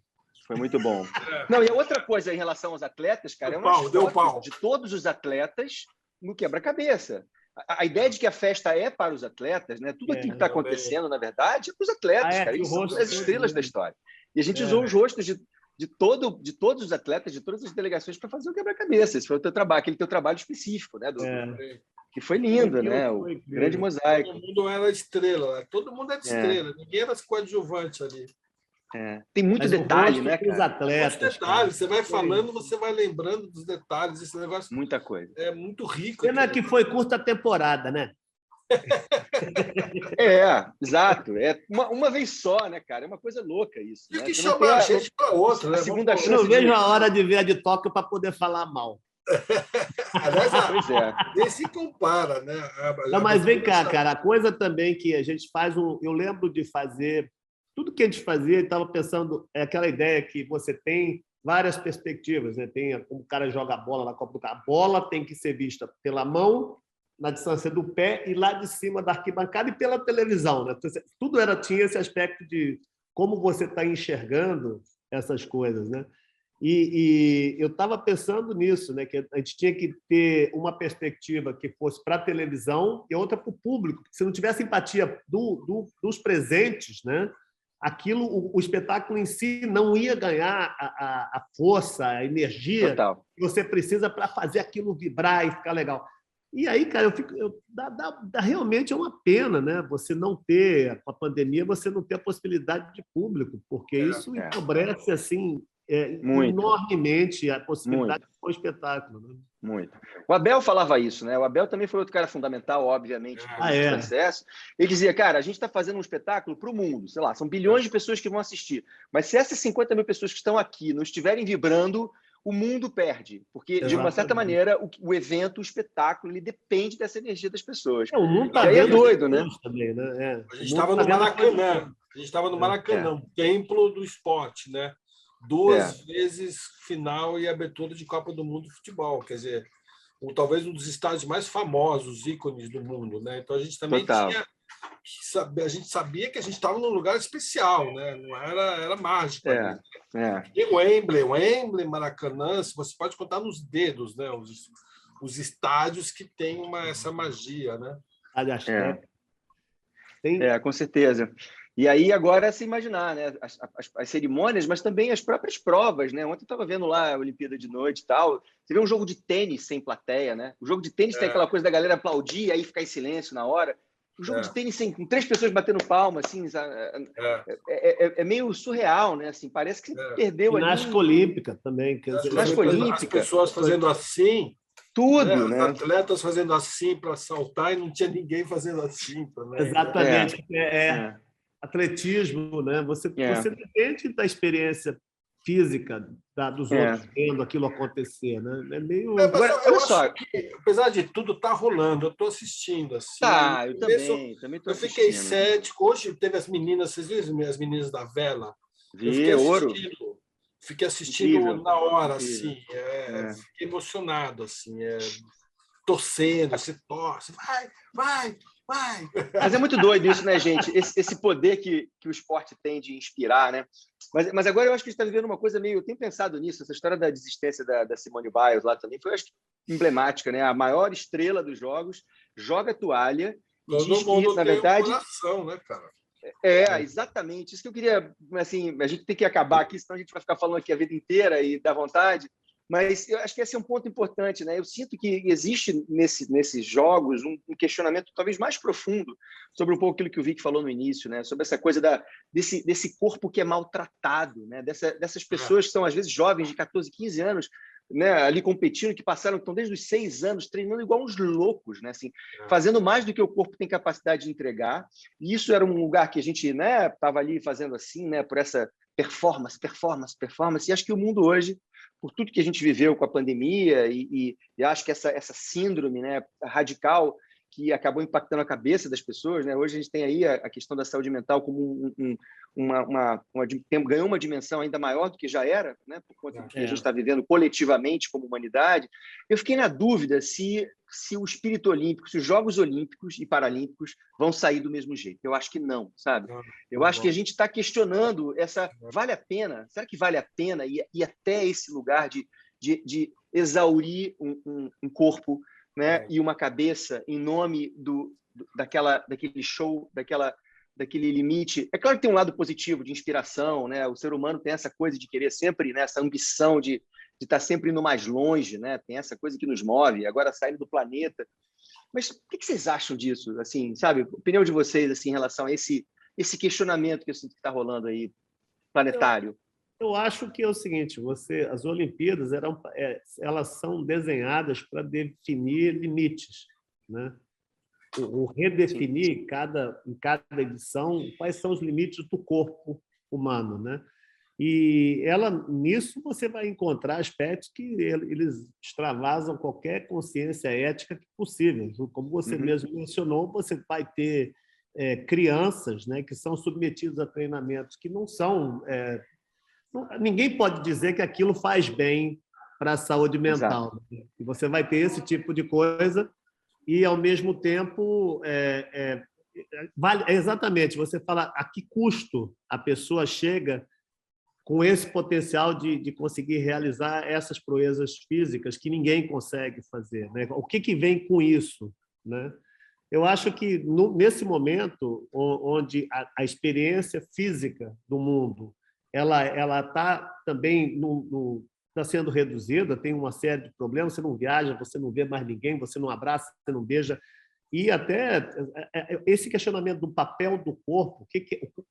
Foi muito bom. Não, e a outra coisa em relação aos atletas, cara, deu pau. De todos os atletas no quebra-cabeça. A ideia de que a festa é para os atletas, né? Tudo aquilo que está acontecendo, na verdade, é para os atletas, cara. Eles são as estrelas da história. E a gente usou os rostos de todos os atletas, de todas as delegações, para fazer o quebra-cabeça. Esse foi o teu trabalho, aquele teu trabalho específico, né? Que foi lindo, né? O grande mosaico. Todo mundo era estrela, todo mundo era estrela, ninguém era coadjuvante ali. Tem muito detalhe, né, cara? Os atletas. Muitos detalhes. Você vai falando, você vai lembrando dos detalhes. Esse negócio muita coisa. É muito rico. Pena que foi curta temporada, né? Exato. Uma vez só, né, cara? É uma coisa louca isso. E né? que chama a gente para outra, né? Segunda chance. Eu não vejo a hora de ver a de Tóquio para poder falar mal. Aliás, nem se compara, né? Não, mas vem cá, cara. A coisa também que a gente faz eu lembro de fazer. Tudo que a gente fazia, estava pensando, é aquela ideia que você tem várias perspectivas, né? Tem como o cara joga a bola na Copa do Cara. A bola tem que ser vista pela mão, na distância do pé e lá de cima da arquibancada e pela televisão, né? Tudo tinha esse aspecto de como você está enxergando essas coisas, né? E eu estava pensando nisso, né? Que a gente tinha que ter uma perspectiva que fosse para a televisão e outra para o público. Se não tivesse empatia dos presentes, né? O espetáculo em si não ia ganhar a força, a energia Total. que você precisa para fazer aquilo vibrar e ficar legal. E aí, cara, realmente é uma pena, né? Você não ter, com a pandemia, você não ter a possibilidade de público, porque isso empobrece assim, enormemente a possibilidade de um espetáculo. Né? Muito. O Abel falava isso, né? O Abel também foi outro cara fundamental, obviamente, no processo. Ele dizia, cara, a gente está fazendo um espetáculo para o mundo, sei lá, são bilhões de pessoas que vão assistir, mas se essas 50 mil pessoas que estão aqui não estiverem vibrando, o mundo perde, porque, de uma certa maneira, o evento, o espetáculo, ele depende dessa energia das pessoas. O mundo tá e aí é doido, né? Também, né? A gente estava no Maracanã, templo do esporte, né? 2 vezes final e abertura de Copa do Mundo de futebol, quer dizer, talvez um dos estádios mais famosos, ícones do mundo, né? Então a gente também a gente sabia que a gente estava num lugar especial, né? Não era mágico. E o Wembley, Maracanã, você pode contar nos dedos, né? Os estádios que têm essa magia, né? Com certeza. E aí, agora, se imaginar, né? As cerimônias, mas também as próprias provas, né? Ontem eu estava vendo lá a Olimpíada de noite e tal. Você vê um jogo de tênis sem plateia, né? O jogo de tênis tem aquela coisa da galera aplaudir e aí ficar em silêncio na hora. O jogo de tênis com 3 pessoas batendo palma, assim, é meio surreal, né? Assim, parece que perdeu ali. Ginástica olímpica também. Ginástica olímpica. As pessoas fazendo assim. Tudo, né? Os atletas fazendo assim para saltar e não tinha ninguém fazendo assim também. Exatamente. Atletismo, né? Você depende da experiência física dos outros vendo aquilo acontecer, né? É meio. Agora, olha só, apesar de tudo, está rolando. Eu estou assistindo assim. Eu também estou assistindo. Eu fiquei cético. Hoje teve as meninas, vocês viram as meninas da vela? Fiquei assistindo incrível, na hora, incrível. Assim, fiquei emocionado, assim, torcendo, você torce, vai. Mas é muito doido isso, né, gente? Esse poder que o esporte tem de inspirar, né? Mas agora eu acho que a gente está vivendo uma coisa meio... Eu tenho pensado nisso, essa história da desistência da Simone Biles lá também foi, acho que, emblemática, né? A maior estrela dos jogos joga a toalha e diz que, na verdade... Coração, né, cara? Exatamente. Isso que eu queria, assim, a gente tem que acabar aqui, senão a gente vai ficar falando aqui a vida inteira e dá vontade. Mas eu acho que esse é um ponto importante, né? Eu sinto que existe nesses jogos um questionamento talvez mais profundo sobre um pouco aquilo que o Vic falou no início, né? Sobre essa coisa desse corpo que é maltratado, né? Dessas pessoas que são, às vezes, jovens de 14, 15 anos, né? Ali competindo, que estão desde os 6 anos treinando igual uns loucos, né? Assim, fazendo mais do que o corpo tem capacidade de entregar. E isso era um lugar que a gente, né, estava ali fazendo assim, né? Por essa performance. E acho que o mundo hoje, por tudo que a gente viveu com a pandemia e acho que essa síndrome, né, radical que acabou impactando a cabeça das pessoas, né? Hoje a gente tem aí a questão da saúde mental como ganhou uma dimensão ainda maior do que já era, né? Por conta do que a gente está vivendo coletivamente como humanidade. Eu fiquei na dúvida se o espírito olímpico, se os Jogos Olímpicos e Paralímpicos vão sair do mesmo jeito. Eu acho que não, sabe? Eu acho que a gente está questionando vale a pena? Será que vale a pena ir até esse lugar de exaurir um corpo, né, e uma cabeça em nome daquele show, daquele limite? É claro que tem um lado positivo de inspiração, né? O ser humano tem essa coisa de querer sempre, né, essa ambição de estar sempre indo mais longe, né? Tem essa coisa que nos move, agora saindo do planeta. Mas o que vocês acham disso? Assim, sabe? A opinião de vocês assim, em relação a esse questionamento que eu sinto que está rolando aí, planetário. Eu acho que é o seguinte: as Olimpíadas elas são desenhadas para definir limites, né? O redefinir em cada edição quais são os limites do corpo humano, né? E nisso você vai encontrar aspectos que eles extravasam qualquer consciência ética possível. Como você mesmo mencionou, você vai ter crianças, né, que são submetidas a treinamentos que não são... ninguém pode dizer que aquilo faz bem para a saúde mental. Né? E você vai ter esse tipo de coisa e, ao mesmo tempo, exatamente, você fala a que custo a pessoa chega com esse potencial de conseguir realizar essas proezas físicas que ninguém consegue fazer, né? O que vem com isso, né? Eu acho que, nesse momento, onde a experiência física do mundo ela está também está sendo reduzida, tem uma série de problemas, você não viaja, você não vê mais ninguém, você não abraça, você não beija, e até esse questionamento do papel do corpo,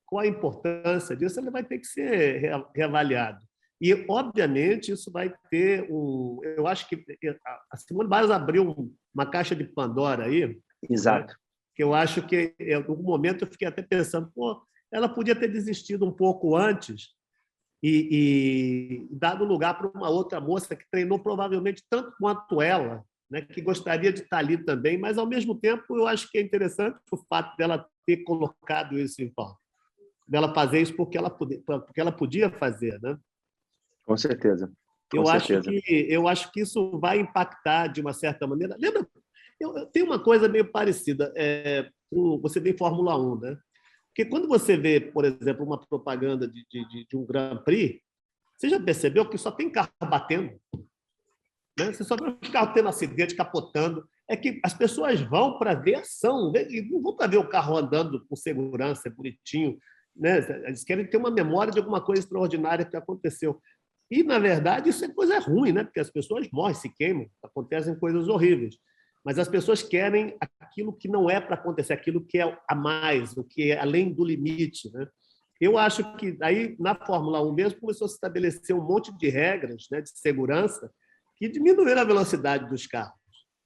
qual a importância disso, ele vai ter que ser reavaliado. E, obviamente, isso vai ter eu acho que a Simone Biles abriu uma caixa de Pandora aí. Exato. Né? Que eu acho que, em algum momento, eu fiquei até pensando, ela podia ter desistido um pouco antes e dado lugar para uma outra moça que treinou provavelmente tanto quanto ela, né, que gostaria de estar ali também, mas, ao mesmo tempo, eu acho que é interessante o fato dela ter colocado isso em pauta, dela fazer isso porque ela podia fazer, né? Com certeza. Eu acho que isso vai impactar de uma certa maneira. Lembra? Tem uma coisa meio parecida. Você vê em Fórmula 1, né? Porque quando você vê, por exemplo, uma propaganda de um Grand Prix, você já percebeu que só tem carro batendo? Né? Você só vê o carro tendo acidente, capotando. É que as pessoas vão para ver ação, né? E não vão para ver o carro andando com segurança, bonitinho. Né? Eles querem ter uma memória de alguma coisa extraordinária que aconteceu. E, na verdade, isso é coisa ruim, né? Porque as pessoas morrem, se queimam, acontecem coisas horríveis. Mas as pessoas querem aquilo que não é para acontecer, aquilo que é a mais, o que é além do limite, né? Eu acho que aí na Fórmula 1 mesmo começou a se estabelecer um monte de regras, né, de segurança que diminuíram a velocidade dos carros.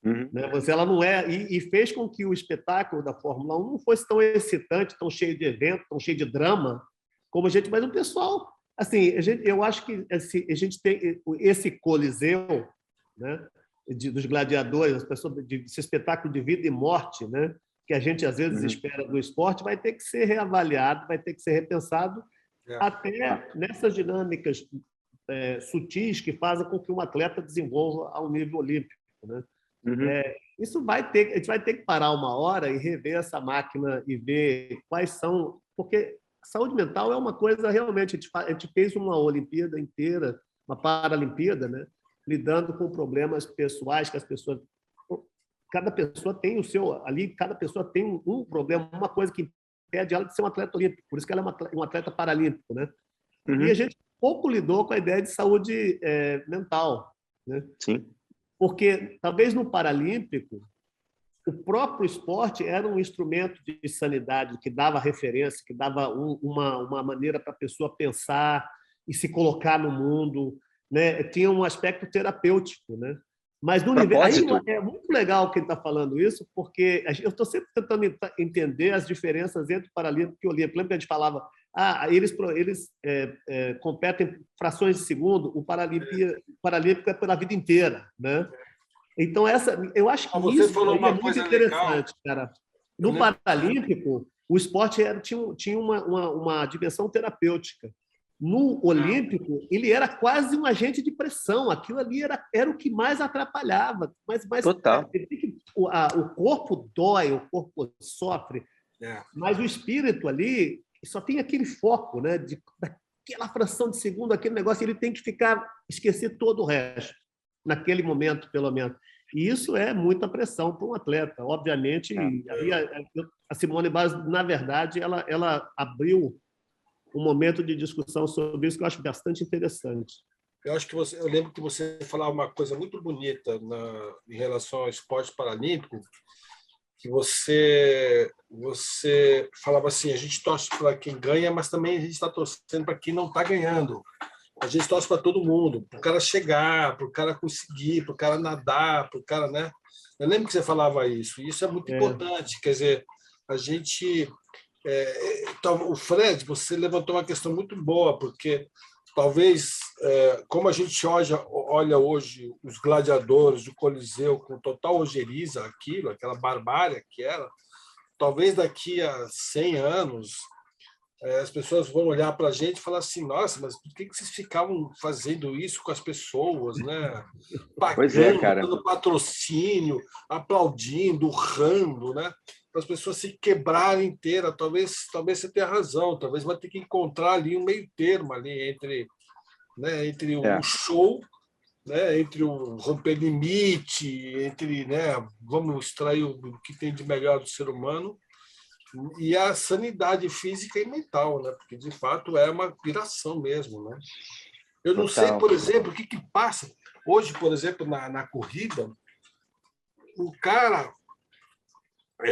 Né? Ela não e fez com que o espetáculo da Fórmula 1 não fosse tão excitante, tão cheio de evento, tão cheio de drama, como mas o pessoal, assim, eu acho que a gente tem esse coliseu, né, dos gladiadores, as pessoas desse espetáculo de vida e morte, né, que a gente às vezes espera do esporte, vai ter que ser reavaliado, vai ter que ser repensado até nessas dinâmicas sutis que fazem com que um atleta desenvolva ao nível olímpico, né? Isso a gente vai ter que parar uma hora e rever essa máquina e ver quais são, porque a saúde mental é uma coisa realmente, a gente fez uma Olimpíada inteira, uma Paralimpíada, né, lidando com problemas pessoais que as pessoas, cada pessoa tem o seu ali, cada pessoa tem um problema, uma coisa que impede ela de ser um atleta olímpico, por isso que ela é um atleta paralímpico, né? Uhum. E a gente pouco lidou com a ideia de saúde mental, né? Sim. Porque talvez no paralímpico o próprio esporte era um instrumento de sanidade que dava referência, que dava uma maneira para a pessoa pensar e se colocar no mundo, né? Tinha um aspecto terapêutico, né? Mas no universo aí é muito legal que ele está falando isso, porque eu estou sempre tentando entender as diferenças entre o paralímpico e o olímpico. Lembra que a gente falava, eles competem frações de segundo, o paralímpico é pela vida inteira, né? Então, eu acho que você isso falou é uma muito coisa interessante, legal. cara. No Paralímpico, o esporte tinha uma dimensão terapêutica. No Olímpico, ele era quase um agente de pressão. Aquilo ali era o que mais atrapalhava. Mas Total. O corpo dói, o corpo sofre, mas o espírito ali só tem aquele foco, né? Daquela fração de segundo, aquele negócio, ele tem que esquecer todo o resto, naquele momento, pelo menos. E isso é muita pressão para um atleta. Obviamente, a Simone Biles, na verdade, ela abriu um momento de discussão sobre isso que eu acho bastante interessante. Eu lembro que você falava uma coisa muito bonita em relação ao esporte paralímpico, que você falava assim: a gente torce para quem ganha, mas também a gente está torcendo para quem não está ganhando. A gente torce para todo mundo, para o cara chegar, para o cara conseguir, para o cara nadar, para o cara, né? Eu lembro que você falava isso, e isso é muito importante. Quer dizer, a gente... o Fred, você levantou uma questão muito boa, porque talvez, como a gente olha hoje os gladiadores do Coliseu com total ojeriza, aquela barbárie que era, talvez daqui a 100 anos... as pessoas vão olhar para a gente e falar assim: nossa, mas por que vocês ficavam fazendo isso com as pessoas, né? Pagando, dando patrocínio, aplaudindo, urrando, né? Para as pessoas se quebrarem inteira. Talvez você tenha razão, talvez vai ter que encontrar ali um meio termo ali entre o show, né? Entre o romper limite, entre, né? Vamos extrair o que tem de melhor do ser humano, e a sanidade física e mental, né? Porque de fato é uma piração mesmo, né? Eu não sei, por exemplo, o que passa hoje, por exemplo, na corrida, o cara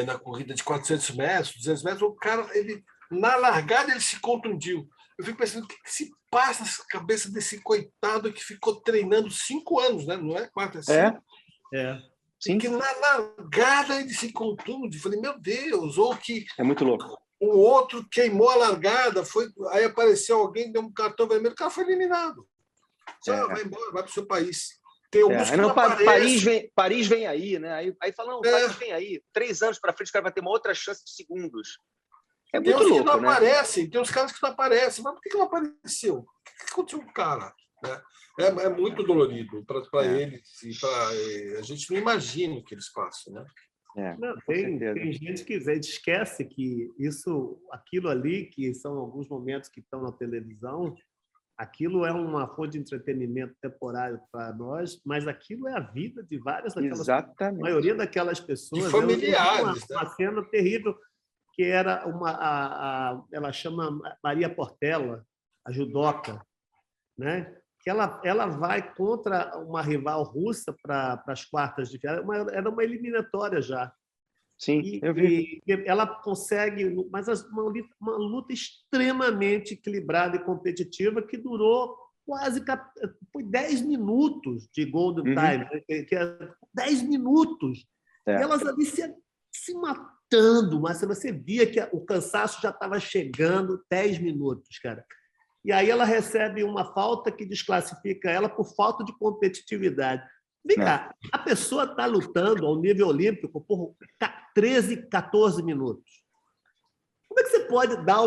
na corrida de 400 metros, 200 metros, o cara, na largada ele se contundiu. Eu fico pensando, o que se passa na cabeça desse coitado que ficou treinando 5 anos, né? Não é 4, é 5. Sim. Que na largada ele se contunde. Falei, meu Deus, ou que... É muito louco. O outro queimou a largada, aí apareceu alguém, deu um cartão vermelho, o cara foi eliminado. Vai embora, vai para o seu país. Tem alguns que não aparecem. Paris vem aí, né? Aí falam, Paris vem aí. 3 anos para frente, o cara vai ter uma outra chance de segundos. É muito louco, que não né? aparecem, tem uns caras que não aparecem. Mas por que não apareceu? O que aconteceu com o cara? É muito dolorido para eles. A gente não imagina o que eles passam, né? Não, tem gente que esquece que aquilo ali, que são alguns momentos que estão na televisão, aquilo é uma fonte de entretenimento temporário para nós, mas aquilo é a vida de várias daquelas pessoas. A maioria daquelas pessoas. De familiares. Uma cena terrível, que era ela chama Maria Portela, a judoca, né? Que ela vai contra uma rival russa para as quartas de final. Era uma eliminatória já. Sim, eu vi. E ela consegue, mas uma luta extremamente equilibrada e competitiva que durou foi 10 minutos de golden time, que é 10 minutos. E elas ali se matando, mas você via que o cansaço já estava chegando, 10 minutos, cara. E aí ela recebe uma falta que desclassifica ela por falta de competitividade. Vem cá, a pessoa está lutando ao nível olímpico por 13, 14 minutos. Como é que você pode dar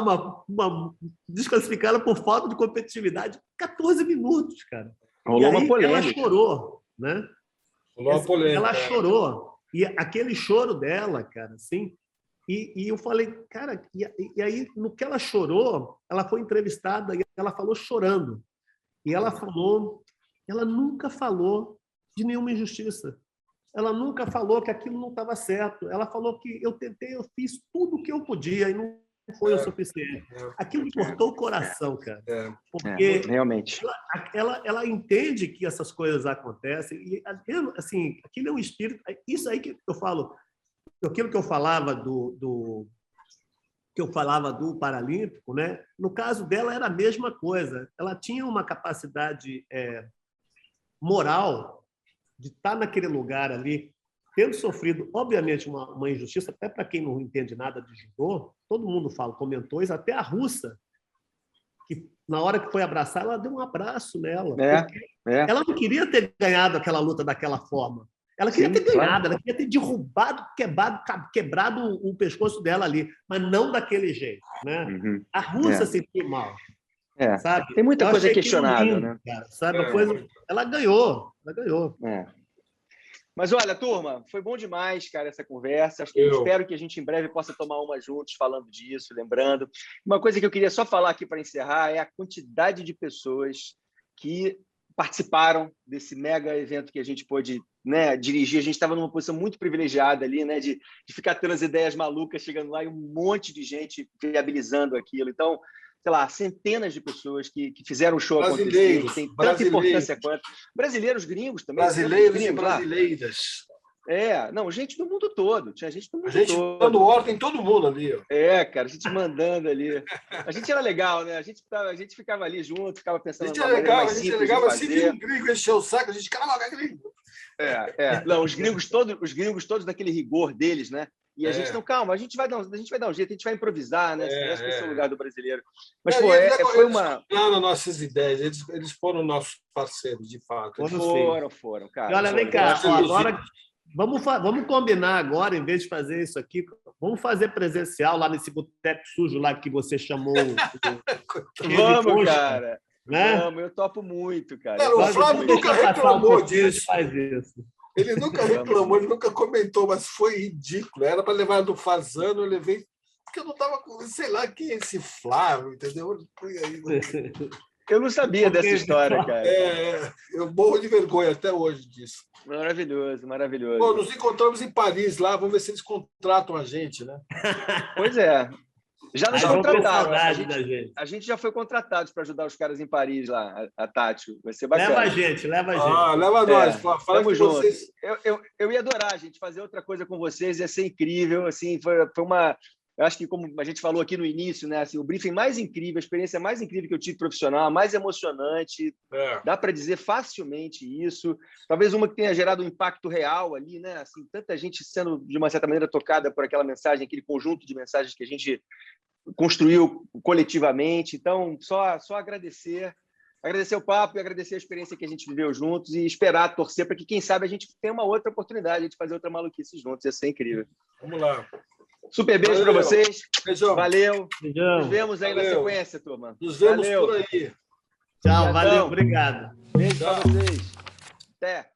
desclassificá-la por falta de competitividade? 14 minutos, cara. Rolou uma polêmica. Ela chorou, né? Rolou uma polêmica. Ela chorou. E aquele choro dela, cara, assim... E eu falei, cara... E aí, no que ela chorou, ela foi entrevistada e ela falou chorando. E ela nunca falou de nenhuma injustiça. Ela nunca falou que aquilo não estava certo. Ela falou que eu fiz tudo o que eu podia e não foi o suficiente. Aquilo me cortou o coração, cara. Porque realmente. Ela entende que essas coisas acontecem e, assim, aquilo é um espírito... Isso aí que eu falo, aquilo que eu falava do Paralímpico, né? No caso dela era a mesma coisa. Ela tinha uma capacidade moral de estar naquele lugar ali, tendo sofrido, obviamente, uma injustiça, até para quem não entende nada de judô, todo mundo comentou isso, até a russa, que na hora que foi abraçar, ela deu um abraço nela. Ela não queria ter ganhado aquela luta daquela forma. Ela queria ter ganhado, ela queria ter derrubado, quebrado o pescoço dela ali, mas não daquele jeito, né? A russa sentiu mal. Sabe? Tem muita coisa questionável, né? Cara, sabe? Ela ganhou. Mas olha, turma, foi bom demais, cara, essa conversa. Espero que a gente em breve possa tomar uma juntos falando disso, lembrando. Uma coisa que eu queria só falar aqui para encerrar é a quantidade de pessoas que participaram desse mega evento que a gente pôde, né, dirigir. A gente estava numa posição muito privilegiada ali, né, de ficar tendo as ideias malucas, chegando lá e um monte de gente viabilizando aquilo. Então, sei lá, centenas de pessoas que fizeram o show acontecer, que tem tanta importância quanto. Brasileiros, gringos também. Brasileiros e brasileiras. Não, gente do mundo todo. Tinha gente do mundo todo. A gente dando ordem em todo mundo ali. Ó. Cara, a gente mandando ali. A gente era legal, né? A gente ficava ali junto, ficava pensando... A gente é legal, mas se vir um gringo encher o saco, a gente, caramba, é gringo. Não, os gringos todos daquele rigor deles, né? E a gente não, calma, a gente vai dar um jeito, a gente vai improvisar, né? Esse é o lugar do brasileiro. Mas, foi uma... Não, nossas ideias, eles foram nossos parceiros, de fato. Foram, cara. E olha, vem cá, agora... Vamos combinar agora, em vez de fazer isso aqui, vamos fazer presencial lá nesse boteco sujo lá que você chamou. Vamos, cara. Né? Vamos, eu topo muito, cara. Não, o Flávio nunca reclamou disso. Faz isso. Ele nunca reclamou, ele nunca comentou, mas foi ridículo. Era para levar do Fazano, eu levei, porque eu não estava com, sei lá, quem é esse Flávio, entendeu? Eu não sabia dessa história, cara. Eu morro de vergonha até hoje disso. Maravilhoso. Bom, nos encontramos em Paris lá, vamos ver se eles contratam a gente, né? Pois é. Já nos contrataram. A gente já foi contratados para ajudar os caras em Paris lá, a Tati. Vai ser bacana. Leva a gente. Leva nós. Fala com vocês. Eu ia adorar, gente, fazer outra coisa com vocês, ia ser incrível. Assim, foi uma... Eu acho que, como a gente falou aqui no início, né, assim, o briefing mais incrível, a experiência mais incrível que eu tive profissional, a mais emocionante, dá para dizer facilmente isso. Talvez uma que tenha gerado um impacto real ali, né? Assim, tanta gente sendo, de uma certa maneira, tocada por aquela mensagem, aquele conjunto de mensagens que a gente construiu coletivamente. Então, só agradecer o papo e agradecer a experiência que a gente viveu juntos e esperar, torcer para que, quem sabe, a gente tenha uma outra oportunidade de fazer outra maluquice juntos. Ia ser incrível. Vamos lá. Super beijo para vocês. Beijão. Valeu. Beijão. Nos vemos aí na sequência, turma. Nos vemos por aí. Tchau, valeu, obrigado. Beijo para vocês. Até.